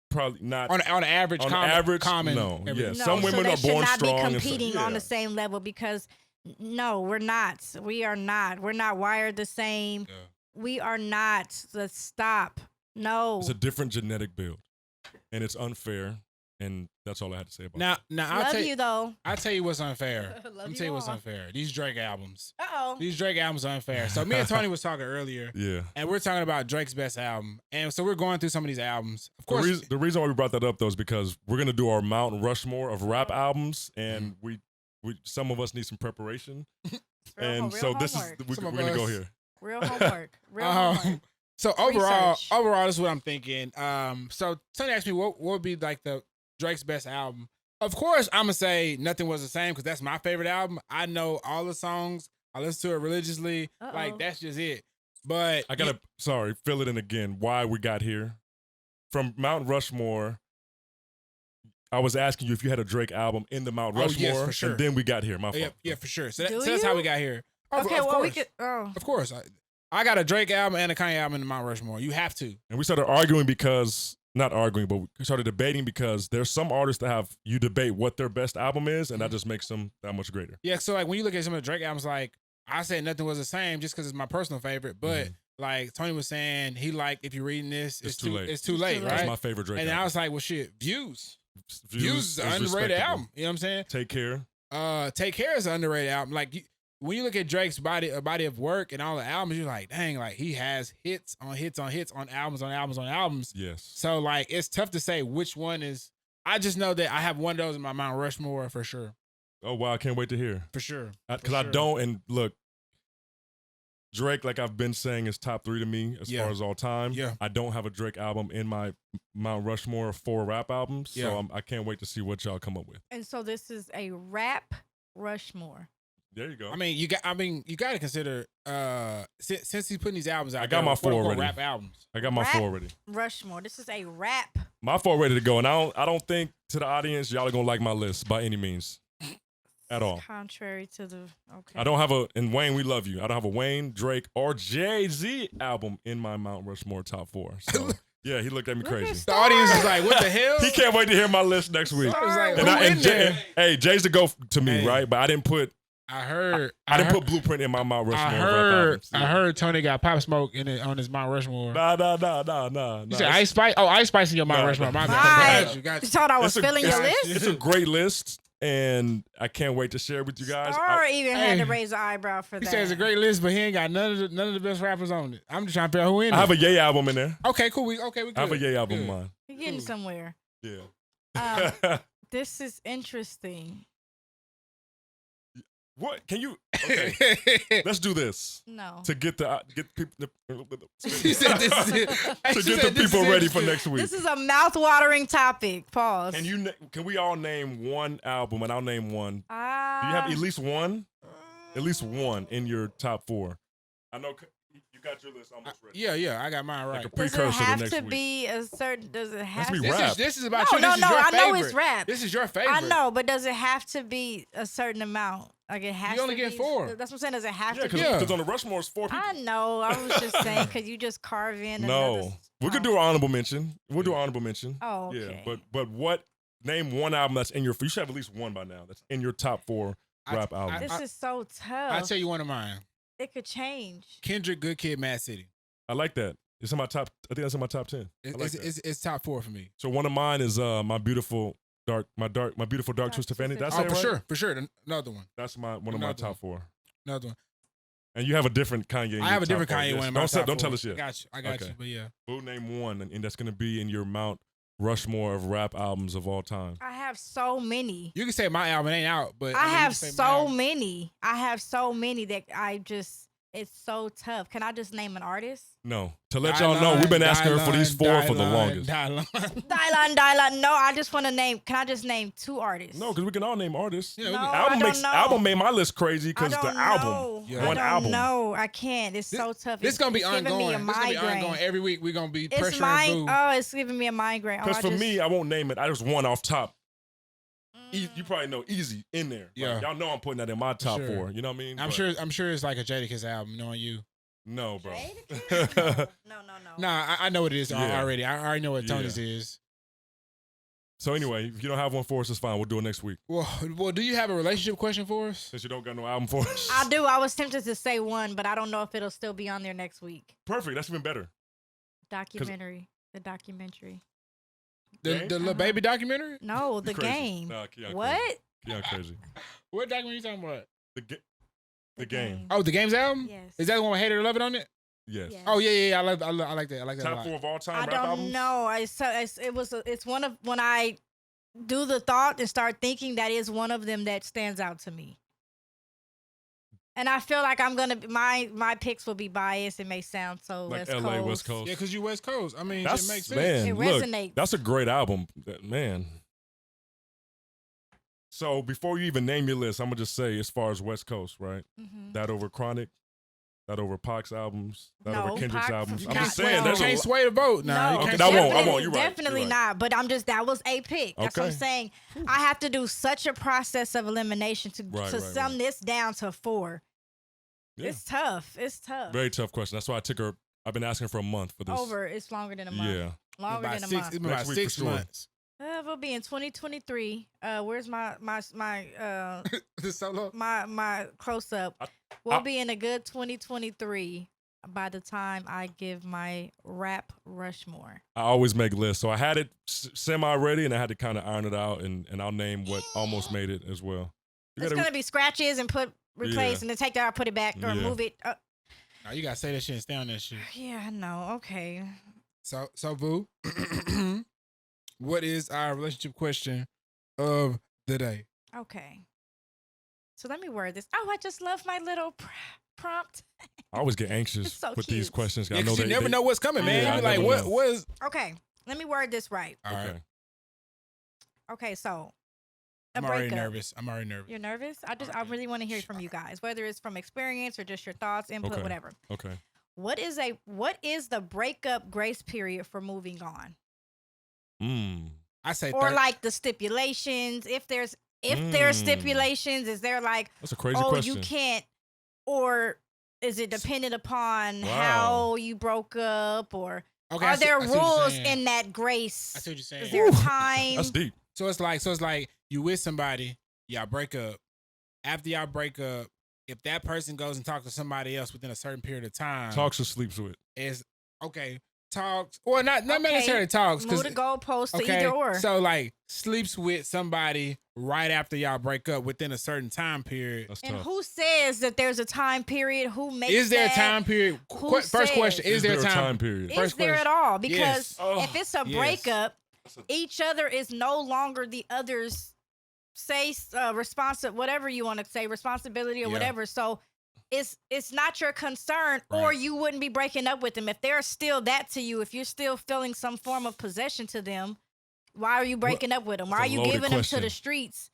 probably not on average. Common. No, everything. yes. No, some women so are born should strong. not be competing on the same level because no, we're not. We are not. We're not wired the same. Yeah. We are not. Let's stop. No. It's a different genetic build, and it's unfair. And that's all I had to say about Now Love you though. I'll tell you what's unfair. Let me tell you what's unfair. These Drake albums. These Drake albums are unfair. So me and Tony was talking earlier. Yeah. And we're talking about Drake's best album. And so we're going through some of these albums. Of course. The reason why we brought that up though is because we're gonna do our Mount Rushmore of rap albums, and we some of us need some preparation. Real this is homework. we're gonna go here. Real homework. Real homework. So overall, Research. this is what I'm thinking. So Tony asked me what would be like the Drake's best album. Of course, I'm gonna say Nothing Was the Same because that's my favorite album. I know all the songs. I listen to it religiously. Like that's just it. But I gotta fill it in again. Why we got here from Mount Rushmore. I was asking you if you had a Drake album in the Mount Rushmore, yes, for sure. and then we got here. My fault. Yeah, for sure. So Do that's how you? we got here. Okay, of well we course. could. Of course, I got a Drake album and a Kanye album in the Mount Rushmore. You have to. And we started arguing because, not arguing, but we started debating because there's some artists that have you debate what their best album is, and that just makes them that much greater. Yeah, so like when you look at some of the Drake albums, like I said Nothing Was the Same just because it's my personal favorite, but like Tony was saying, he like if you're reading this, it's too late. It's too late, right? That's my favorite Drake and album. I was like, well, shit, Views is an underrated album. You know what I'm saying? Take Care. Take Care is an underrated album. Like when you look at Drake's body of work and all the albums, you're like, dang, like he has hits on hits on hits on albums on albums on albums. Yes. So like it's tough to say which one is. I just know that I have one of those in my Mount Rushmore for sure. Oh wow, I can't wait to hear. For sure. Because I don't. And look, Drake, like I've been saying, is top 3 to me as far as all time. Yeah. I don't have a Drake album in my Mount Rushmore of 4 rap albums, Yeah. so I can't wait to see what y'all come up with. And so this is a rap Rushmore. There you go. I mean, you got to consider since he's putting these albums out. I got my 4 already. Rap albums. I got my Rap 4 already. Rushmore. This is a rap. My 4 ready to go, and I don't think to the audience y'all are gonna like my list by any means, at all. Contrary to the okay. I don't have and Wayne, we love you. I don't have a Wayne, Drake, or Jay-Z album in my Mount Rushmore top 4. So yeah, he looked at me Look at crazy. The audience is like, what the hell? He can't wait to hear my list next week. I was like, And, who in there? hey, Jay's the go to me, Hey. right? But I didn't put I put Blueprint in my Mount Rushmore. I heard Tony got Pop Smoke on his Mount Rushmore. Nah. You said Ice Spice? Oh, Ice Spice in your Mount No, Rushmore. My no. bad. Right. Got You you. thought I was It's a- filling your it's- list? It's a great list, and I can't wait to share it with you guys. Or even had Hey. to raise an eyebrow for He that. said it's a great list, but he ain't got none of the best rappers on it. I'm just trying to figure out who in I it. have a Ye album in there. Okay, cool. We good. I have a Ye album Good. in mine. You're getting somewhere. Yeah. This is interesting. What can you? Okay, let's do this No. to get people She said this is it. to get the people ready for next week. This is a mouth-watering topic. Pause. Can we all name one album, and I'll name one. Do you Ah. have at least one? At least one in your top 4. I know you got your list almost ready. Yeah, I got mine right. Like a does it precursor to have next to week. be a certain? Does it have be to? rap. This is about No, you. no, This is no, your I know favorite. it's rap. This is your favorite. I know, but does it have to be a certain amount? Like it has. You only to get be, 4. That's what I'm saying. Does it have Yeah, to be? because on the Rushmore it's 4 people. I know. I was just saying because you just carve in. No, we could do an honorable mention. We'll do an honorable mention. Oh, okay. Yeah, but what? Name one album that's in your. You should have at least one by now. That's in your top 4 rap albums. This is so tough. I'll tell you one of mine. It could change. Kendrick, Good Kid, Mad City. I like that. It's in my top. I think that's in my top 10. I like that. It's top 4 for me. So one of mine is my beautiful dark twisted fantasy. That's Oh, it, right? for sure. Another one. That's one of my Another top 4. Another one. And you have a different Kanye. in I your have a top different 4, Kanye yes. one in my top Don't 4. tell us yet. I got Okay. you. But yeah. We'll name one, and that's gonna be in your Mount Rushmore of rap albums of all time. I have so many. You can say my album ain't out, but I mean, you have can say my so album. many. I have so many that it's so tough. Can I just name an artist? No, to let y'all know, we've been asking her for these 4 for the longest. Dylan. No, I just want to name. Can I just name 2 artists? No, because we can all name artists. Yeah, No, album I don't know. album made my list crazy I because don't the album, know. Yeah. I one don't album. know. I can't. It's so tough. This gonna be It's giving me a ongoing. This gonna be migraine. ongoing. Every week we're gonna be It's pressuring Boo. Oh, it's giving me a migraine. Because for me, I won't name it. I just one off top. You probably know Easy in there. Yeah. Like, y'all know I'm putting that in my top Sure. 4. You know what I mean? I'm But sure it's like a Jadakiss album, knowing you. No, bro. No. Nah, I know what it is Yeah. already. I already know what Yeah. Tony's is. So anyway, if you don't have one for us, it's fine. We'll do it next week. Well, do you have a relationship question for us? Since you don't got no album for us. I do. I was tempted to say one, but I don't know if it'll still be on there next week. Perfect. That's even better. Documentary. The documentary. The Game? little baby documentary? No, the crazy. game. Nah, Keon What? Crazy. Keon crazy. What documentary you talking about? The game. Oh, the Games album? Yes. Is that the one with Hate It or Love It on it? Yes. Yes. Oh yeah. I like that. I like that a Top lot. 4 of all time I rap don't albums? know. It's one of when I do the thought and start thinking, that is one of them that stands out to me. And I feel like I'm gonna my picks will be biased. It may sound so Like West LA, Coast. West Coast. Yeah, because you West Coast. I mean, That's it makes sense. man. It Look, resonates. that's a great album, man. So before you even name your list, I'm gonna just say, as far as West Coast, right? Mhm. That over Chronic, that over Pac's albums, that No, over Kendrick's Pac- albums. I'm not- just saying, well, there's You a can't sway the vote now. No, You Okay, can't I sway won't. the I vote. won't. You're right. Definitely You're right. not. But that was a pick. That's what I'm Okay. saying. I have to do such a process of elimination to Right, sum right. this down to 4. Yeah. It's tough. It's tough. Very tough question. That's why I took her. I've been asking for a month for this. It's longer than a month. Yeah. Longer About than a six- month. It's been about Next week for 6 sure. months. We'll be in 2023. Where's my The solo. my close up? I- We'll be in a good 2023 by the time I give my rap Rushmore. I always make lists, so I had it semi ready, and I had to kind of iron it out, and I'll name what almost made it as well. You It's gotta- gonna be scratches and replace Yeah. and then take that out, put it back, or Yeah. move it. Now you gotta say that shit and stay on that shit. Yeah, I know. Okay. So Boo, what is our relationship question of the day? Okay. So let me word this. Oh, I just love my little prompt. I always get anxious It's so with these cute. questions. Yeah, I know 'cause you never they, know what's coming, man. Yeah, You I be like, never know. what is? Okay, let me word this right. All right. Okay. Okay, so a I'm already breakup. nervous. I'm already nervous. You're nervous? I really want to hear from you guys, whether it's from experience or just your thoughts, input, Okay. whatever. Okay. What is the breakup grace period for moving on? I say, Or like the stipulations, if there's stipulations, is there like, That's a crazy oh, question. you can't, or is it dependent upon Wow. how you broke up, or okay, are there I see what you're rules saying. in that grace? I see what you're saying. Is there time? That's deep. So it's like you with somebody, y'all break up. After y'all break up, if that person goes and talks to somebody else within a certain period of time, Talks or sleeps with. is okay. Talks or not Okay. necessarily talks. Move the goalpost to Okay, either or. so like sleeps with somebody right after y'all break up within a certain time period. That's And tough. who says that there's a time period? Who makes Is there a that? time period? Who First says? question: Is there a time period? Is First there question. at all? Because Yes. Oh, if it's a yes. breakup, each other is no longer the other's whatever you want to say, responsibility or Yeah. whatever. So it's not your concern, or Right. you wouldn't be breaking up with them. If they're still that to you, if you're still feeling some form of possession to them, why are you breaking up with them? Why are That's a you loaded giving them to question. the streets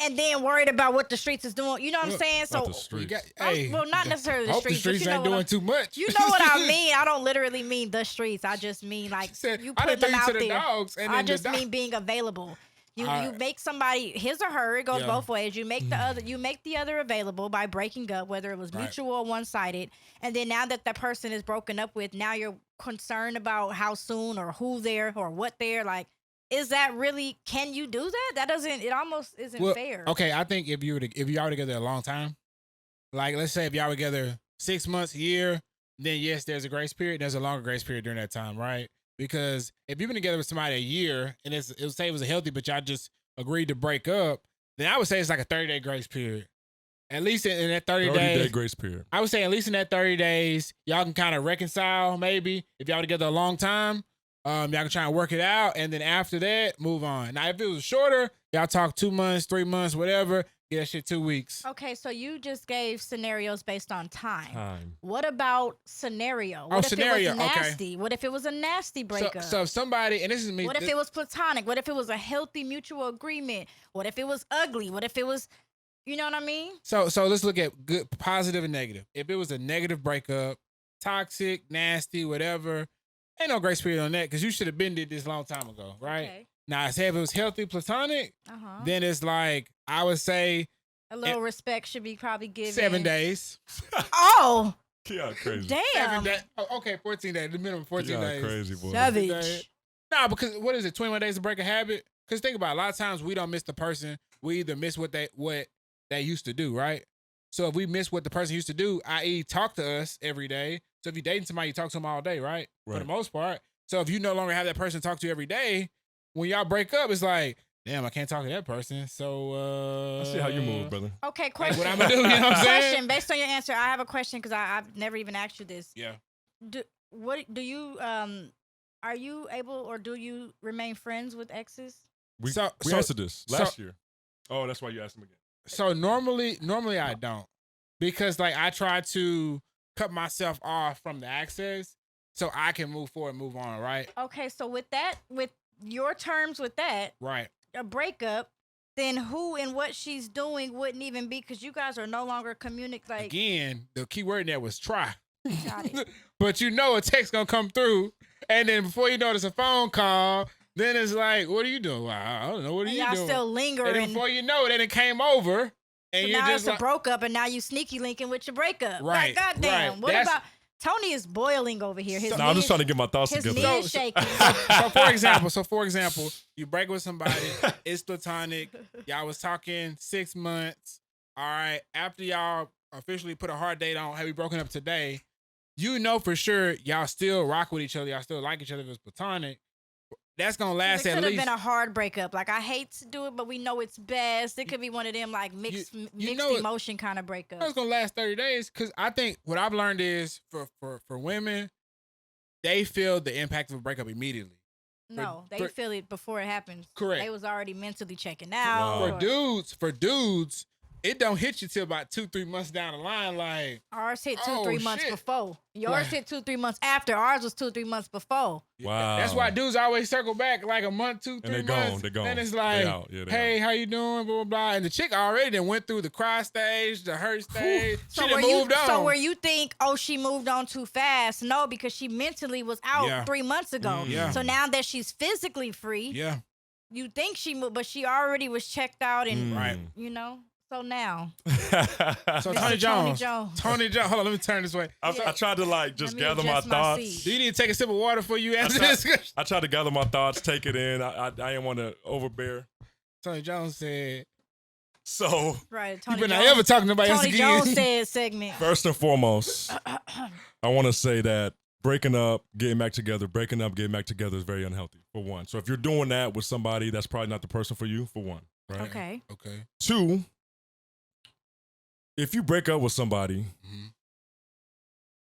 and then worried about what the streets is doing? You know what I'm saying? Not So the streets. well, not necessarily the I hope the streets, but streets you know ain't what doing I'm- too much. You know what I mean? I don't literally mean the streets. I just mean like She said, you I put done them threw you out to the there. dogs, and I then the just dog- mean being available. You Alright. make somebody his or her. It goes Yeah. both ways. You make the other available by breaking up, whether it was Right. mutual or one sided. And then now that the person is broken up with, now you're concerned about how soon or who they're or what they're like. Is that really? Can you do that? That doesn't. It almost isn't Well, fair. Okay, I think if y'all were together a long time, like let's say if y'all were together 6 months, a year, then yes, there's a grace period. There's a longer grace period during that time, right? Because if you've been together with somebody a year and it would say it was a healthy, but y'all just agreed to break up, then I would say it's like a 30-day grace period. At least in that 30 days. 30-day grace period. I would say at least in that 30 days, y'all can kind of reconcile maybe. If y'all were together a long time, y'all can try and work it out. And then after that, move on. Now, if it was shorter, y'all talk 2 months, 3 months, whatever, get that shit 2 weeks. Okay, so you just gave scenarios based on time. Time. What about scenario? What if scenario, it was okay. nasty? What if it was a nasty breakup? So if somebody, and this is me. What if it was platonic? What if it was a healthy mutual agreement? What if it was ugly? What if it was, you know what I mean? So let's look at good, positive, and negative. If it was a negative breakup, toxic, nasty, whatever, ain't no grace period on that because you should have been did this a long time ago, right? Okay. Now, say if it was healthy, platonic, Uh-huh. then it's like I would say A little respect should be probably given. 7 days. Oh, Yeah, crazy. damn. 7 days. Oh, okay, 14 days. The minimum 14 Yeah, days. crazy boy. Savage. Nah, because what is it? 21 days to break a habit? Because think about it, a lot of times we don't miss the person. We either miss what they used to do, right? So if we miss what the person used to do, i.e., talk to us every day. So if you're dating somebody, you talk to them all day, right? For the Right. most part. So if you no longer have that person to talk to every day, when y'all break up, it's like, damn, I can't talk to that person. So I see how you move, brother. Okay, Like, question. what I'm gonna do? You know what I'm saying? Question. Based on your answer, I have a question because I've never even asked you this. Yeah. Do you are you able or do you remain friends with exes? We So- answered this last year. Oh, that's why you asked him again. So normally I don't, because like I try to cut myself off from the access so I can move forward and move on, right? Okay, so with your terms with that, Right. a breakup, then who and what she's doing wouldn't even be because you guys are no longer communicating. Again, the key word in there was try. Got it. But you know a text gonna come through, and then before you know it's a phone call, then it's like, what are you doing? Well, I don't know. What are And you y'all doing? still linger, and then and before you know it, then it came over, and so you're now just it's a like, broke up, and now you sneaky linking with your breakup. Right, Like, goddamn. right. What That's- about Tony is boiling over here? His No, I'm just knees- trying to get my thoughts his together. knee is shaking. so for example, you break with somebody, it's platonic. Y'all was talking 6 months. All right. After y'all officially put a hard date on, have we broken up today? You know for sure y'all still rock with each other. Y'all still like each other if it's platonic. That's gonna last It at could have least. been a hard breakup. Like I hate to do it, but we know it's best. It could be one of them like mixed know it- emotion kind of breakups. It's gonna last 30 days. Cause I think what I've learned is for women, they feel the impact of a breakup immediately. No, they for- feel it before it happens. Correct. They was already mentally checking out. Wow. or- For dudes, it don't hit you till about 2-3 months down the line. Like Ours hit 2-3 Oh, months shit. before. Yours Right. hit 2-3 months after. Ours was 2-3 months before. Wow. That's why dudes always circle back like a month, 2-3 they're months. gone, they're gone. Then it's They like, out, yeah, they hey, how you doing? Blah, blah, blah. And the chick already then went through the cry stage, the hurt stage. So she where done you moved on. so where you think, oh, she moved on too fast? No, because she mentally was out Yeah. 3 months ago. Yeah. So now that she's physically free, Yeah. you think she moved, but she already was checked out and Right. you know. So now, So Mr. Tony Jones. Jones. Tony Jones. Hold on, let me turn this way. I tried to like just Let me gather my adjust my thoughts. seat. Do you need to take a sip of water before you answer this question? I tried to gather my thoughts, take it in. I didn't want to overbear. Tony Jones said, So right? you Tony better not Jones. ever talk to nobody else Tony again. Jones said segment. first and foremost, I want to say that breaking up, getting back together, breaking up, getting back together is very unhealthy, for one. So if you're doing that with somebody, that's probably not the person for you, for one, right? Okay. Okay. 2, if you break up with somebody,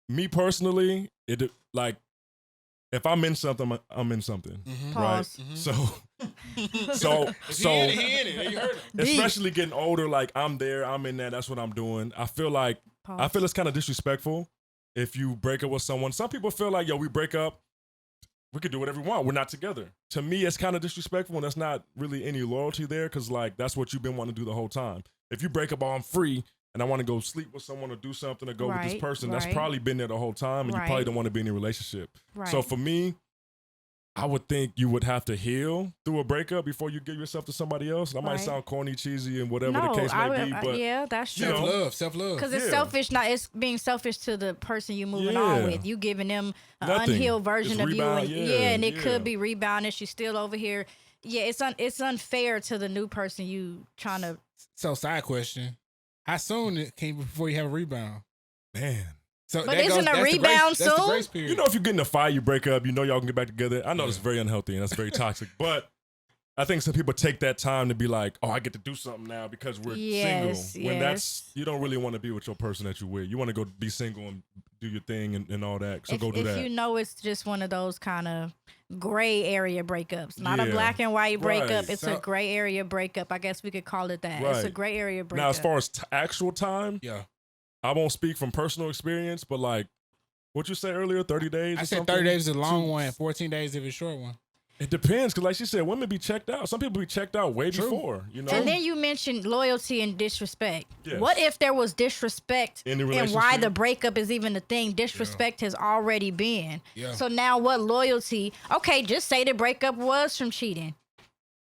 me personally, it like if I'm in something, I'm in something, Pause. right? So He in it. You heard him. especially getting older, like I'm there, I'm in there, that's what I'm doing. I feel Pause. it's kind of disrespectful if you break up with someone. Some people feel like, yo, we break up, we could do whatever we want. We're not together. To me, it's kind of disrespectful, and that's not really any loyalty there, because like that's what you've been wanting to do the whole time. If you break up, oh, I'm free, and I want to go sleep with someone or do something or go with this Right, person, that's right. probably been there the whole time, and you probably Right. don't want to be in a relationship. Right. So for me, I would think you would have to heal through a breakup before you give yourself to somebody else. That might Right. sound corny, cheesy, and whatever no, the case I may would, be, but yeah, that's you true. know, Self-love. Because it's Yeah. selfish. Not it's being selfish to the person you moving on Yeah. with. You giving them an Nothing. unhealed version It's of rebound, you, yeah, and it yeah. could be rebounded. She's still over here. Yeah, it's unfair to the new person you trying to. So side question. How soon it came before you have a rebound? man. So But that isn't a that's the rebound grace, That's the soon? grace period. You know, if you get in a fight, you break up, you know y'all can get back together. I know it's very unhealthy and that's very toxic, but I think some people take that time to be like, oh, I get to do something now because we're Yes, single. When yes. you don't really want to be with your person that you're with. You want to go be single and do your thing and all that. So go do if that. you know it's just one of those kind of gray area breakups, not a Yeah. black and white breakup. Right. It's So- a gray area breakup. I guess we could call it that. It's a Right. gray area breakup. Now, as far as actual time, Yeah. I won't speak from personal experience, but like what you said earlier, 30 days. I or said something? 30 days is a long one, 14 days if it's a short one. It depends, because like she said, women be checked out. Some people be checked out way True. before, you know. And then you mentioned loyalty and disrespect. Yes. What if there was disrespect In the and why relationship? the breakup is even a thing? Disrespect has already been. Yeah. So now what loyalty? Okay, just say the breakup was from cheating.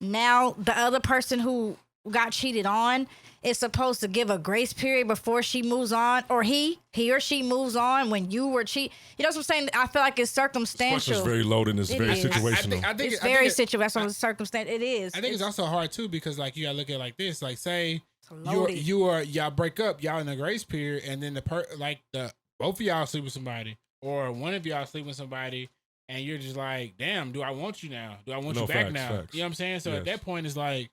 Now the other person who got cheated on is supposed to give a grace period before she moves on, or he or she moves on when you were cheat. You know what I'm saying? I feel like it's This question circumstantial. is very loaded and it's It very is. situational. I think It's very situational. Circumstance. It is. I think it's also hard too because like you gotta look at it like this. Like say loaded. y'all break up, y'all in a grace period, and then both of y'all sleep with somebody, or one of y'all sleep with somebody, and you're just like, damn, do I want you now? Do I want No, you back facts, now? facts. You know what I'm saying? So at Yes. that point, it's like,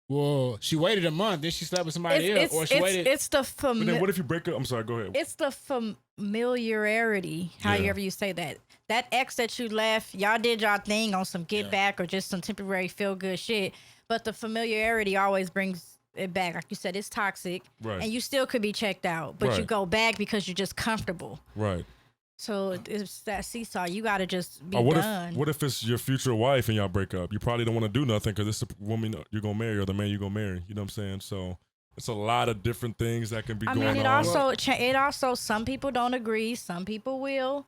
well, she waited a month, then she slept with somebody else, or she waited. It's the But then what if you break up? I'm sorry, go ahead. it's the familiarity, however you say that. That ex that you left, y'all did y'all thing on some get back or just some temporary feel good shit. But the familiarity always brings it back. Like you said, it's toxic. Right. And you still could be checked out. But you Right. go back because you're just comfortable. Right. So it's that seesaw. You gotta just be Or done. what if it's your future wife and y'all break up? You probably don't want to do nothing because it's the woman you're gonna marry or the man you're gonna marry. You know what I'm saying? So it's a lot of different things that can be I going mean, it on. also some people don't agree. Some people will.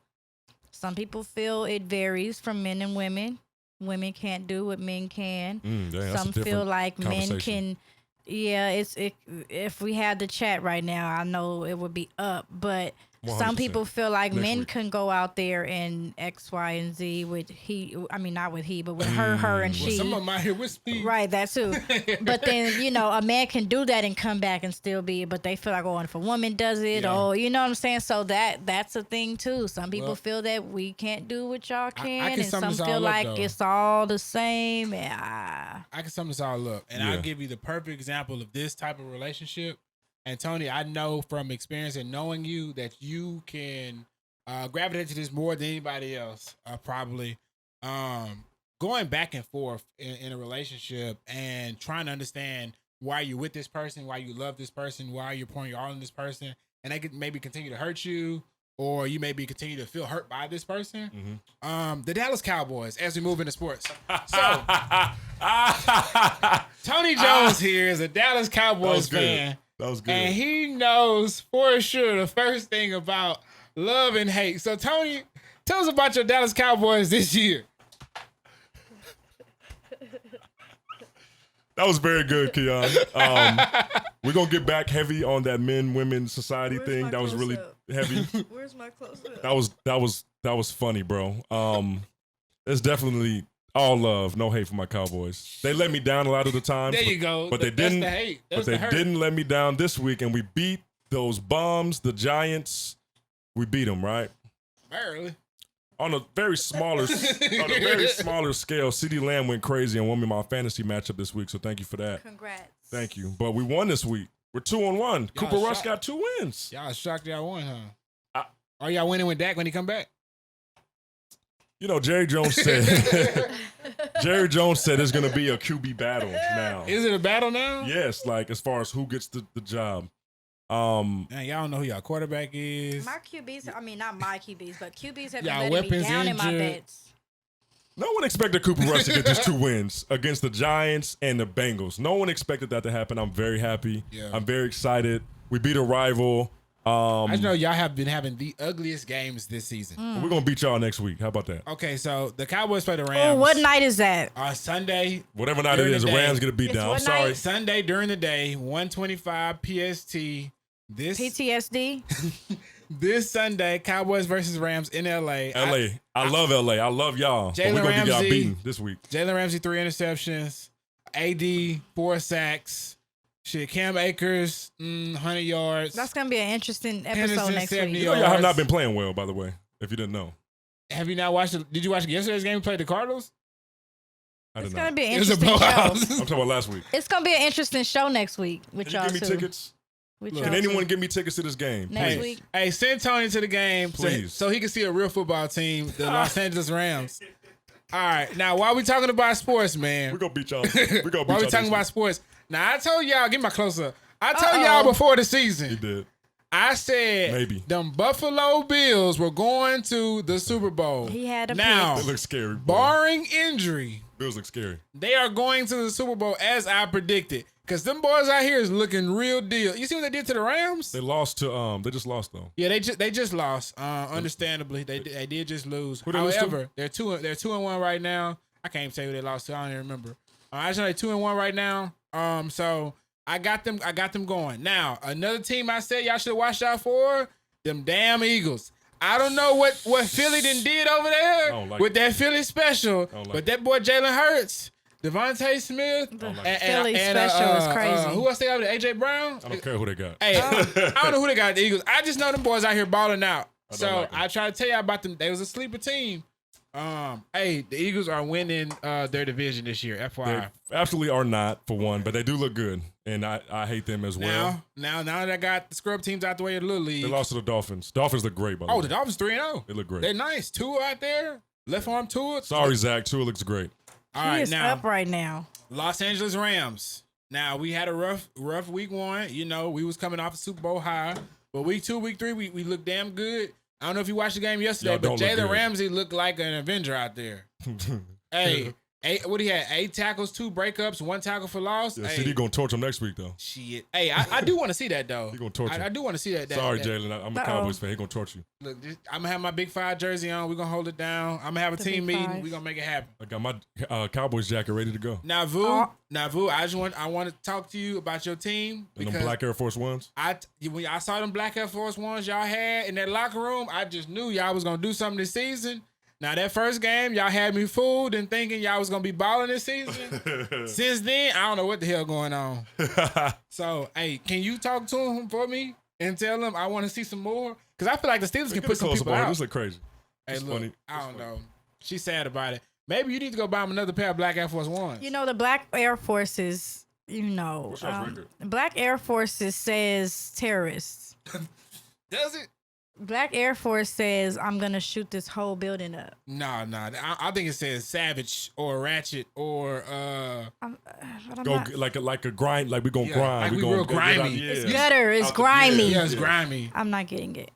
Some people feel it varies from men and women. Women can't do what men can. Dang, that's a Some feel different like men conversation. can. Yeah, if we had the chat right now, I know it would be up. But some 100%. people feel like Next men week. can go out there and X, Y, and Z with not with he, but with her, and well, she. some of them out here with speed. Right, that too. But then, a man can do that and come back and still be, but they feel like, oh, if a woman does it, Yeah. oh, you know what I'm saying? So that's a thing too. Some people Well, feel that we can't do what y'all can, can and sum some this feel all up, like though. it's all the same. Yeah. I can sum this all up, and Yeah. I'll give you the perfect example of this type of relationship. And Tony, I know from experience and knowing you that you can gravitate to this more than anybody else. Probably going back and forth in a relationship and trying to understand why you're with this person, why you love this person, why you're pouring your all in this person, and they could maybe continue to hurt you, or you maybe continue to feel hurt by this person. The Dallas Cowboys, as we move into sports. So, Tony Jones here is a Dallas Cowboys fan. That was good. And he knows for sure the first thing about love and hate. So, Tony, tell us about your Dallas Cowboys this year. That was very good, Keon. We're going to get back heavy on that men-women society thing. That was really heavy. Where's my close-up? That was funny, bro. It's definitely all love, no hate for my Cowboys. They let me down a lot of the times. There you go. But they didn't. That's the hate. That's but they the hurt. didn't let me down this week, and we beat those bums, the Giants. We beat them, right? Barely. On a very smaller scale, CeeDee Lamb went crazy and won me my fantasy matchup this week. So thank you for that. Congrats. Thank you. But we won this week. We're 2-1. Cooper Rush got 2 wins. Y'all shocked y'all won, huh? Are y'all winning with Dak when he come back? You know, Jerry Jones said there's going to be a QB battle now. Is it a battle now? Yes, like as far as who gets the job. Man, y'all don't know who y'all quarterback is. My QBs, I mean, not my QBs, but QBs have Y'all been letting me weapons down in my injured. bets. No one expected Cooper Rush to get just 2 wins against the Giants and the Bengals. No one expected that to happen. I'm very happy. Yeah. I'm very excited. We beat a rival. I just know y'all have been having the ugliest games this season. We're going to beat y'all next week. How about that? Okay, so the Cowboys play the Oh, Rams. what night is that? Sunday. Whatever night it During is, the the day. Rams get a beat It's down. I'm what sorry. night? Sunday during the day, 1:25 PST. PTSD? This Sunday, Cowboys versus Rams in LA. LA. I love LA. I love y'all. But Jalen we're going to get y'all Ramsey. beaten this week. Jalen Ramsey 3 interceptions. AD 4 sacks. Shit, Cam Akers 100 yards. That's going to be an interesting episode Henderson, next 70 week. You know, y'all have yards. not been playing well, by the way, if you didn't know. Have you not watched it? Did you watch yesterday's game? We played the Cardinals. I It's did going to not. be an It was a interesting blowout. show. I'm talking about last week. It's going to be an interesting show next week with Can you y'all give me too. tickets? With Look, y'all Can anyone too. give me tickets to this game? Next Please. week? Hey, send Tony to the game Please. so he can see a real football team, the Los Angeles Rams. All right, now while we talking about sports, man, We're going to beat y'all. We're going to beat y'all. while we this talking about week. sports, now I told y'all, get my close up. I told y'all before the You season, did. I said Maybe. them Buffalo Bills were going to the Super Bowl. He had a now, They look scary. Boy. barring injury, Bills look scary. they are going to the Super Bowl as I predicted. Because them boys out here is looking real deal. You see what they did to the Rams? They lost to they just lost though. Yeah, they just lost. Understandably, they did just lose. Who they lose to? However, they're 2-1 right now. I can't even tell you who they lost to. I don't even remember. I just know they're 2-1 right now. So I got them going. Now another team I said y'all should watch out for, them damn Eagles. I don't know what Philly did over there don't like with it. that Philly special, don't like but it. that boy Jalen Hurts, Devontae Smith, Philly special is crazy. who else they have? AJ Brown. I don't care who they got. Hey, I don't know who they got at the Eagles. I just know them boys out here balling out. don't So like 'em. I try to tell y'all about them. They was a sleeper team. Hey, the Eagles are winning their division this year. FYI. They absolutely are not for one, but they do look good, and I hate them as well. Now that I got the scrub teams out the way of the little league. They lost to the Dolphins. Dolphins look great, by the way. Oh, the Dolphins 3-0. They look great. They're nice. Tua out there, left arm Tua. Sorry, Zach. Tua looks great. All He right, is now up right now. Los Angeles Rams. Now we had a rough week 1. You know, we was coming off a Super Bowl high, but week 2, week 3, we looked damn good. I don't know if you watched the game yesterday, Y'all but don't look Jalen good. Ramsey looked like an Avenger out there. Hey, what he had? 8 tackles, 2 breakups, 1 tackle for loss. Yeah, Hey, CD gonna torch him next week though. shit. Hey, I do want to see that though. He gonna torch I you. do want to see that. Sorry, that, Jalen. I'm a Cowboys fan. He gonna torch you. Look, I'm gonna have my Big 5 jersey on. We're gonna hold it down. I'm gonna have a The team Big meeting. Five. We're gonna make it happen. I got my Cowboys jacket ready to go. Now, Vu, I want to talk to you about your team And because them black Air Force Ones. when I saw them Black Air Force Ones y'all had in that locker room, I just knew y'all was gonna do something this season. Now that first game, y'all had me fooled and thinking y'all was gonna be balling this season. Since then, I don't know what the hell going on. So, hey, can you talk to him for me and tell him I want to see some more? Because I feel like the Steelers can put some people out. This look crazy. Hey, It's look, funny. I It's don't funny. know. She's sad about it. Maybe you need to go buy him another pair of Black Air Force Ones. You know, the Black Air Forces, you know, What's y'all's record? Black Air Forces says terrorists. Does it? Black Air Force says I'm gonna shoot this whole building up. No. I think it says Savage or Ratchet or But I'm Go not, like a grind, like we gonna grind. like we gonna real get out- grimy. yeah. it's gutter. It's Out the- grimy. yeah, it's grimy. I'm not getting it.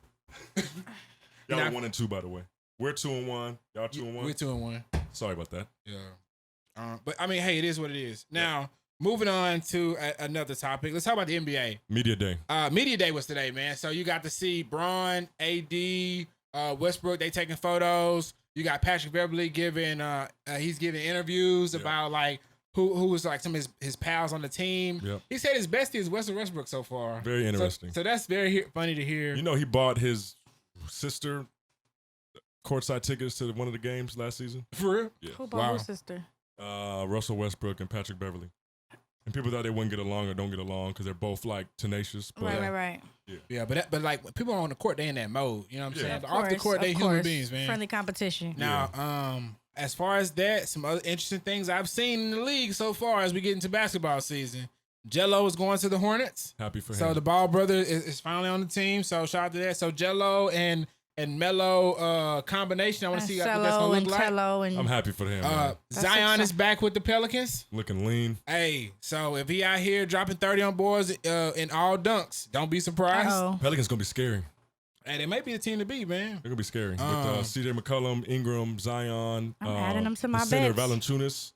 Y'all Nah. are 1 and 2, by the way. We're 2 and 1. Y'all 2 and 1. We're 2-1. Sorry about that. Yeah. But I mean, hey, it is what it is. Now, moving on to another topic. Let's talk about the NBA. Media day. Media Day was today, man. So you got to see Braun, AD, Westbrook. They taking photos. You got Patrick Beverly giving he's giving interviews about like who was like some of his pals on the team. Yep. He said his bestie is Russell Westbrook so far. Very interesting. So that's very funny to hear. You know, he bought his sister courtside tickets to one of the games last season. For real? Yeah. Who bought Wow. whose sister? Russell Westbrook and Patrick Beverly. And people thought they wouldn't get along or don't get along because they're both like tenacious. But Right. Yeah, but like when people on the court, they in that mode. You know what I'm saying? Of Off the course, court, they of human course. beings, man. Friendly competition. Now, as far as that, some other interesting things I've seen in the league so far as we get into basketball season. Jello is going to the Hornets. happy for him. So the Ball brother is finally on the team. So shout out to that. So Jello and Melo combination. I want to see what that's Cello gonna and look like. Tello and I'm happy for him. man. Zion is back with the Pelicans. Looking lean. Hey, so if he out here dropping 30 on boards in all dunks, don't be surprised. Uh-oh. Pelicans going to be scary. Hey, they may be the team to beat, man. They're going to be scary. With CJ McCollum, Ingram, Zion. I'm adding them to my the center, bets. Valanciunas.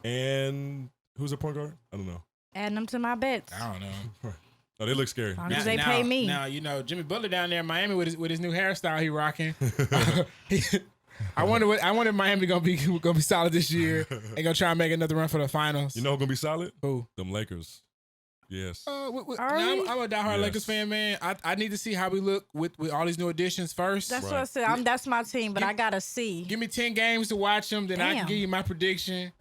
And who's the point guard? I don't know. Adding them to my bets. I don't know. Oh, they look scary. As long as they pay me. Now, you know, Jimmy Butler down there in Miami with his new hairstyle he rocking. I wonder if Miami gonna be solid this year and gonna try and make another run for the finals. You know who's going to be solid? Who? Them Lakers. Yes. Now, Are we? I'm a diehard Yes. Lakers fan, man. I need to see how we look with all these new additions first. That's Right. what I said. That's my team, but Give- I gotta see. Give me 10 games to watch them, then I can Damn. give you my prediction.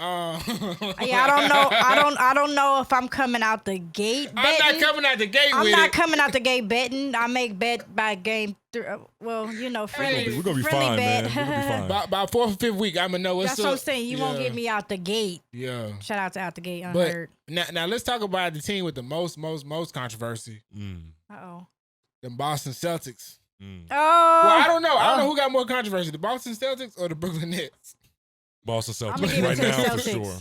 Yeah, I don't know. I don't know if I'm coming out the gate I'm betting. not coming out the gate I'm with not it. coming out the gate betting. I make bet by game 3. Well, you know, friendly. We're going to be friendly fine, bet. man. We're going to be fine. By 4th or 5th week, I'm gonna know what's That's up. what I'm saying. You won't Yeah. get me out the gate. Yeah. Shout out to Out the Gate But Unheard. now let's talk about the team with the most controversy. Uh-oh. The Boston Celtics. Oh. Well, I don't know. I don't know who got more controversy, the Boston Celtics or the Brooklyn Nets. Boston I'ma Celtics. give it Right to the now, for Celtics. sure.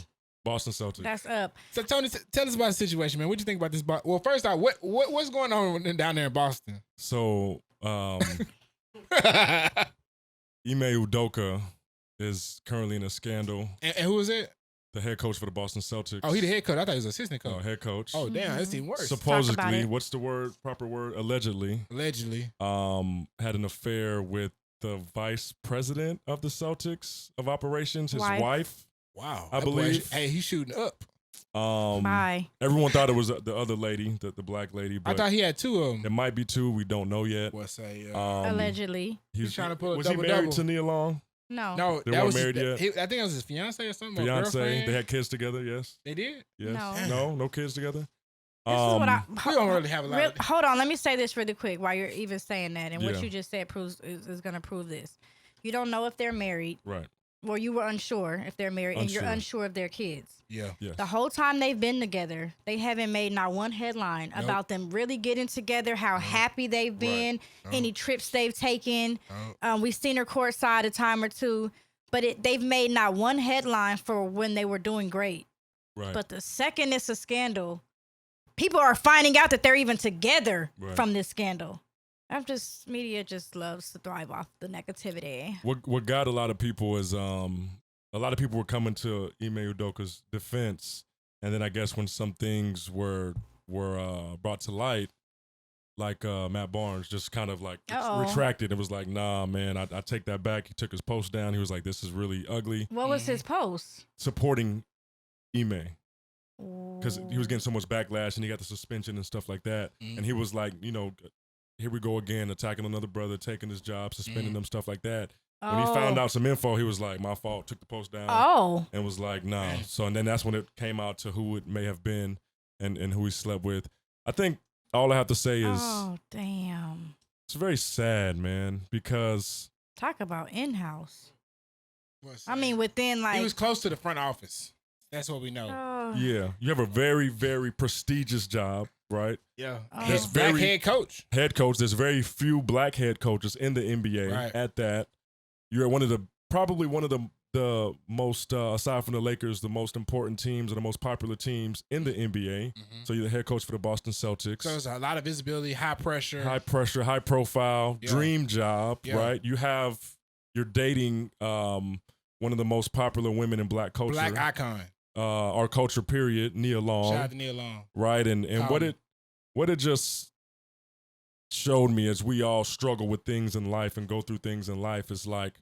Boston Celtics. That's up. So Tony, tell us about the situation, man. What you think about this? Well, first off, what's going on down there in Boston? So, Ime Udoka is currently in a scandal. And who is it? The head coach for the Boston Celtics. Oh, he the head coach. I thought he was assistant coach. head coach. Oh, damn, that's even worse. Supposedly, it. what's the word? Proper word? Allegedly, Allegedly. had an affair with the vice president of the Celtics of operations, his Wife. wife. Wow. I That boy, believe- hey, he's shooting up. Bye. Everyone thought it was the other lady, the black lady, I but thought he had 2 of it them. might be 2. We don't know yet. What's say? Allegedly. He's trying to pull a Was he married double-double. to Nia Long? No. No, They that weren't was married yet? I think it was his fiance or something. Or Beyonce. girlfriend. They had kids together. Yes. They did. Yes. No. No kids together. This is what I. We don't really have a lot. of, Hold on, let me say this really quick while you're even saying that, and Yeah. what you just said proves is going to prove this. You don't know if they're married, Right. or you were unsure if they're married, and you're Unsure. unsure of their kids. yeah. Yes. The whole time they've been together, they haven't made not one headline about them really getting together, how happy they've been, any trips they've taken. We've seen her courtside a time or two, but they've made not one headline for when they were doing great. Right. But the second it's a scandal, people are finding out that they're even together Right. from this scandal. Media just loves to thrive off the negativity. What got a lot of people is a lot of people were coming to Ime Udoka's defense, and then I guess when some things were brought to light, like Matt Barnes just kind of like retracted and was like, "Nah, man, I take that back." He took his post down. He was like, "This is really ugly." What was his post? Supporting Ime because he was getting so much backlash and he got the suspension and stuff like that, and he was like, here we go again, attacking another brother, taking his job, suspending them, stuff like that. When he found out some info, he was like, my fault, took the post down. And was like, nah. So, and then that's when it came out to who it may have been and who he slept with. I think all I have to say is damn. It's very sad, man, because Talk about in-house. What's I that? mean, within like he was close to the front office. That's what we know. Oh. Yeah, you have a very, very prestigious job, right? Yeah. There's Black very- head coach. Head coach. There's very few black head coaches in the NBA. Right. At that, you're probably one of the most aside from the Lakers, the most important teams or the most popular teams in the NBA. So you're the head coach for the Boston Celtics. So there's a lot of visibility, high pressure. High pressure, high profile, Yeah. dream job, Yeah. right? You're dating one of the most popular women in black culture, Black icon. our culture period, Nia Long, Shout out to Neil Long. right? And what it just showed me as we all struggle with things in life and go through things in life is like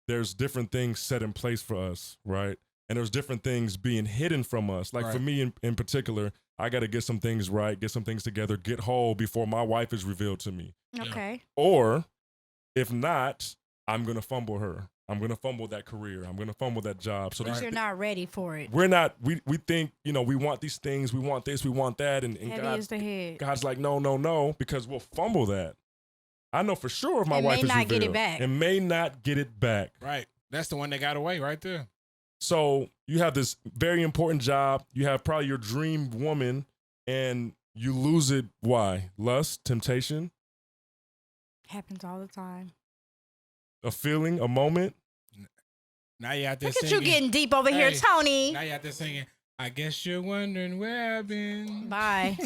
there's different things set in place for us, right? And there's different things being hidden from us. Like for Right. me in particular, I got to get some things right, get some things together, get whole before my wife is revealed to me. Okay. Or if not, I'm going to fumble her. I'm going to fumble that career. I'm going to fumble that job. So You're not ready for it. we're not, we think, we want these things, we want this, we want that. And Heavy is the head. God's like, no, because we'll fumble that. I know for sure if my It wife may is not revealed. get it back. It may not get it back. Right. That's the one that got away right there. So you have this very important job. You have probably your dream woman and you lose it. Why? Lust, temptation, Happens all the time. a feeling, a moment. Now you out there Look at singing. you getting deep over here, Hey, Tony. Now you out there singing. I guess you're wondering where I've been. Bye.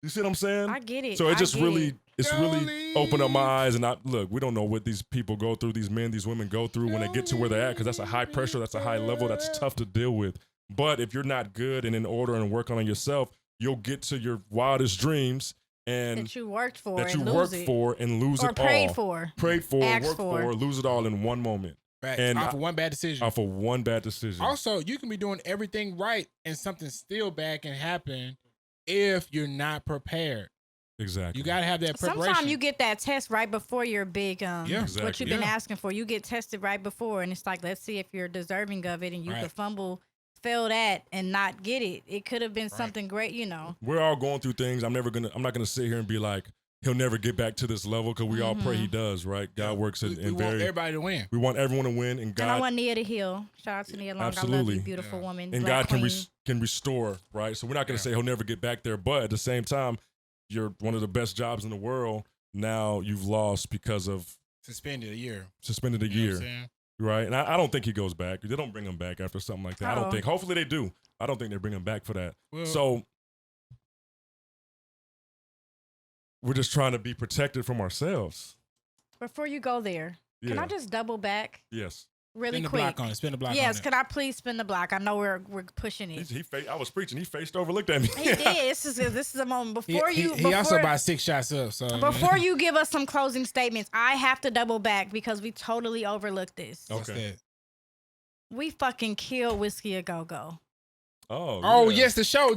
You see what I'm saying? I get it. So it I just get really, it. it's really opened up my eyes. And look, we don't know what these people go through, these men, these women go through when they get to where they're at, because that's a high pressure, that's a high level, that's tough to deal with. But if you're not good and in order and working on yourself, you'll get to your wildest dreams and that you worked for that you and lose worked it. for and lose Or it all. prayed for. Prayed for, Asked worked for, lose it all in one moment. Right. And Off of one bad decision. Off of one bad decision. Also, you can be doing everything right and something still bad can happen if you're not prepared. Exactly. You gotta have that preparation. Sometimes you get that test right before your big Yeah. what Exactly. you've been Yeah. asking for. You get tested right before, and it's like, let's see if you're deserving of it, and you Right. could fumble, fail that, and not get it. It could have been Right. something great, We're all going through things. I'm not gonna sit here and be like, he'll never get back to this level, because we all pray he does, right? God works we in want very everybody to win. we want everyone to win, and God And I want Nia to heal. Shout out to Nia Long. I love Absolutely. you, beautiful Yeah. woman. and Black God queen. can restore, right? So we're not going to say he'll never get back there, but at the same time, you're one of the best jobs in the world. Now you've lost because of Suspended a year. suspended a You know what year, I'm saying? right? And I don't think he goes back. They don't bring him back after something like that. I don't Uh-oh. think. Hopefully they do. I don't think they bring him back for that. Well, So we're just trying to be protected from ourselves. Before you go there, can Yeah. I just double back Yes. really spin the quick? block on it. Spin the block Yes, on it. can I please spin the block? I know we're pushing it. I was preaching. He faced over, looked at me. He did. This is a moment He, before he, you. he also before- about 6 shots up. So Before you give us some closing statements, I have to double back because we totally overlooked this. What's Okay. that? We fucking killed Whiskey a Go Go. Oh yeah. yes, the show.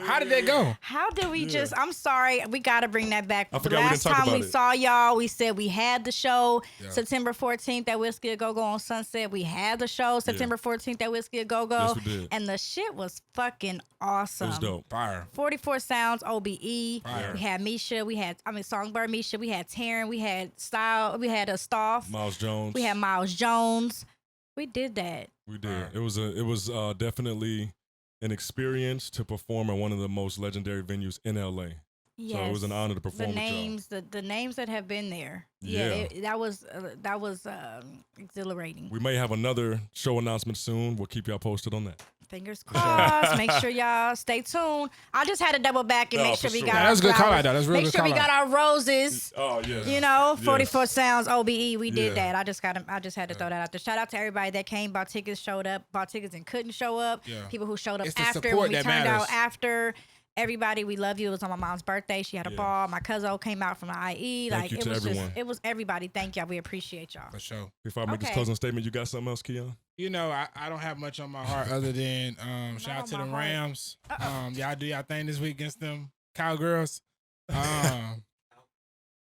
How did that go? How did we Yeah. just? I'm sorry, we got to bring that back. I The forgot we didn't last talk time we about it. saw y'all, we said we had the show Yeah. September 14th at Whiskey a Go Go on Sunset. We had the show September 14th at Whiskey a Go Go, Yes, we did. and the shit was fucking awesome. It was dope. Fire. 44 Sounds, OBE. Fire. We had Misha. Songbird Misha. We had Taryn. We had Style. We had a Stoff. Miles Jones. We had Miles Jones. We did that. We did. It was definitely an experience to perform at one of the most legendary venues in LA. Yes. So it was an honor to perform The with y'all. names, the names that have been there. Yeah. That was exhilarating. We may have another show announcement soon. We'll keep y'all posted on that. Fingers crossed. Make sure y'all stay tuned. I just had to double back and No, make sure for we sure. got Nah, our that was a good call flowers. out, though. That's a real Make good sure we call got our roses. Oh yes. You know, 44 Yes. Sounds, OBE. We did Yeah. that. I just had to throw that out there. Shout out to everybody that came, bought tickets, showed up, bought tickets and couldn't show up. Yeah. People who showed up It's the after support when we that turned matters. out after. Everybody, we love you. It was on my mom's birthday. She had a Yeah. ball. My cousin came out from the IE. Thank Like you it to was everyone. it was everybody. Thank y'all. We appreciate y'all. For sure. Before I make this Okay. closing statement, you got something else, Keon? You know, I don't have much on my heart other than shout out to on the my heart. Rams. Y'all do y'all thing this week against them Cowgirls.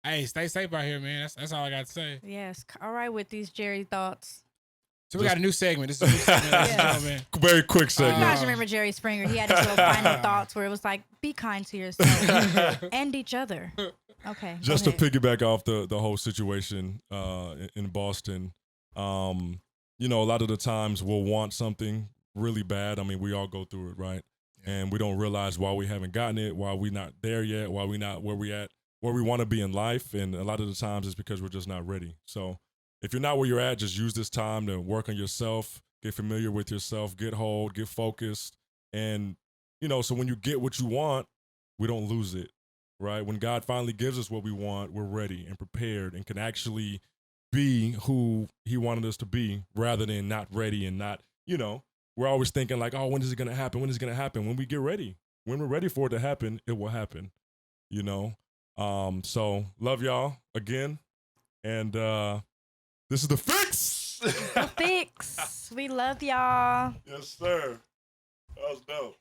Hey, stay safe out here, man. That's all I got to say. Yes. All right with these Jerry thoughts. So we got a new segment. This is a new segment, ladies and Yes. gentlemen. Very quick You segment. guys remember Jerry Springer? He had his little final thoughts where it was like, be kind to yourself and each other. Okay. Just go to ahead. piggyback off the whole situation in Boston, you know, a lot of the times we'll want something, really bad. I mean, we all go through it, right? And we don't realize why we haven't gotten it, why we not there yet, why we not where we at, where we want to be in life. And a lot of the times it's because we're just not ready. So if you're not where you're at, just use this time to work on yourself, get familiar with yourself, get hold, get focused. And, you know, so when you get what you want, we don't lose it, right? When God finally gives us what we want, we're ready and prepared and can actually be who he wanted us to be rather than not ready and not, you know, we're always thinking like, oh, when is it going to happen? When is it going to happen? When we get ready, when we're ready for it to happen, it will happen, you know? So love y'all again. And this is The Fix. The Fix. We love y'all. Yes, sir. That was dope.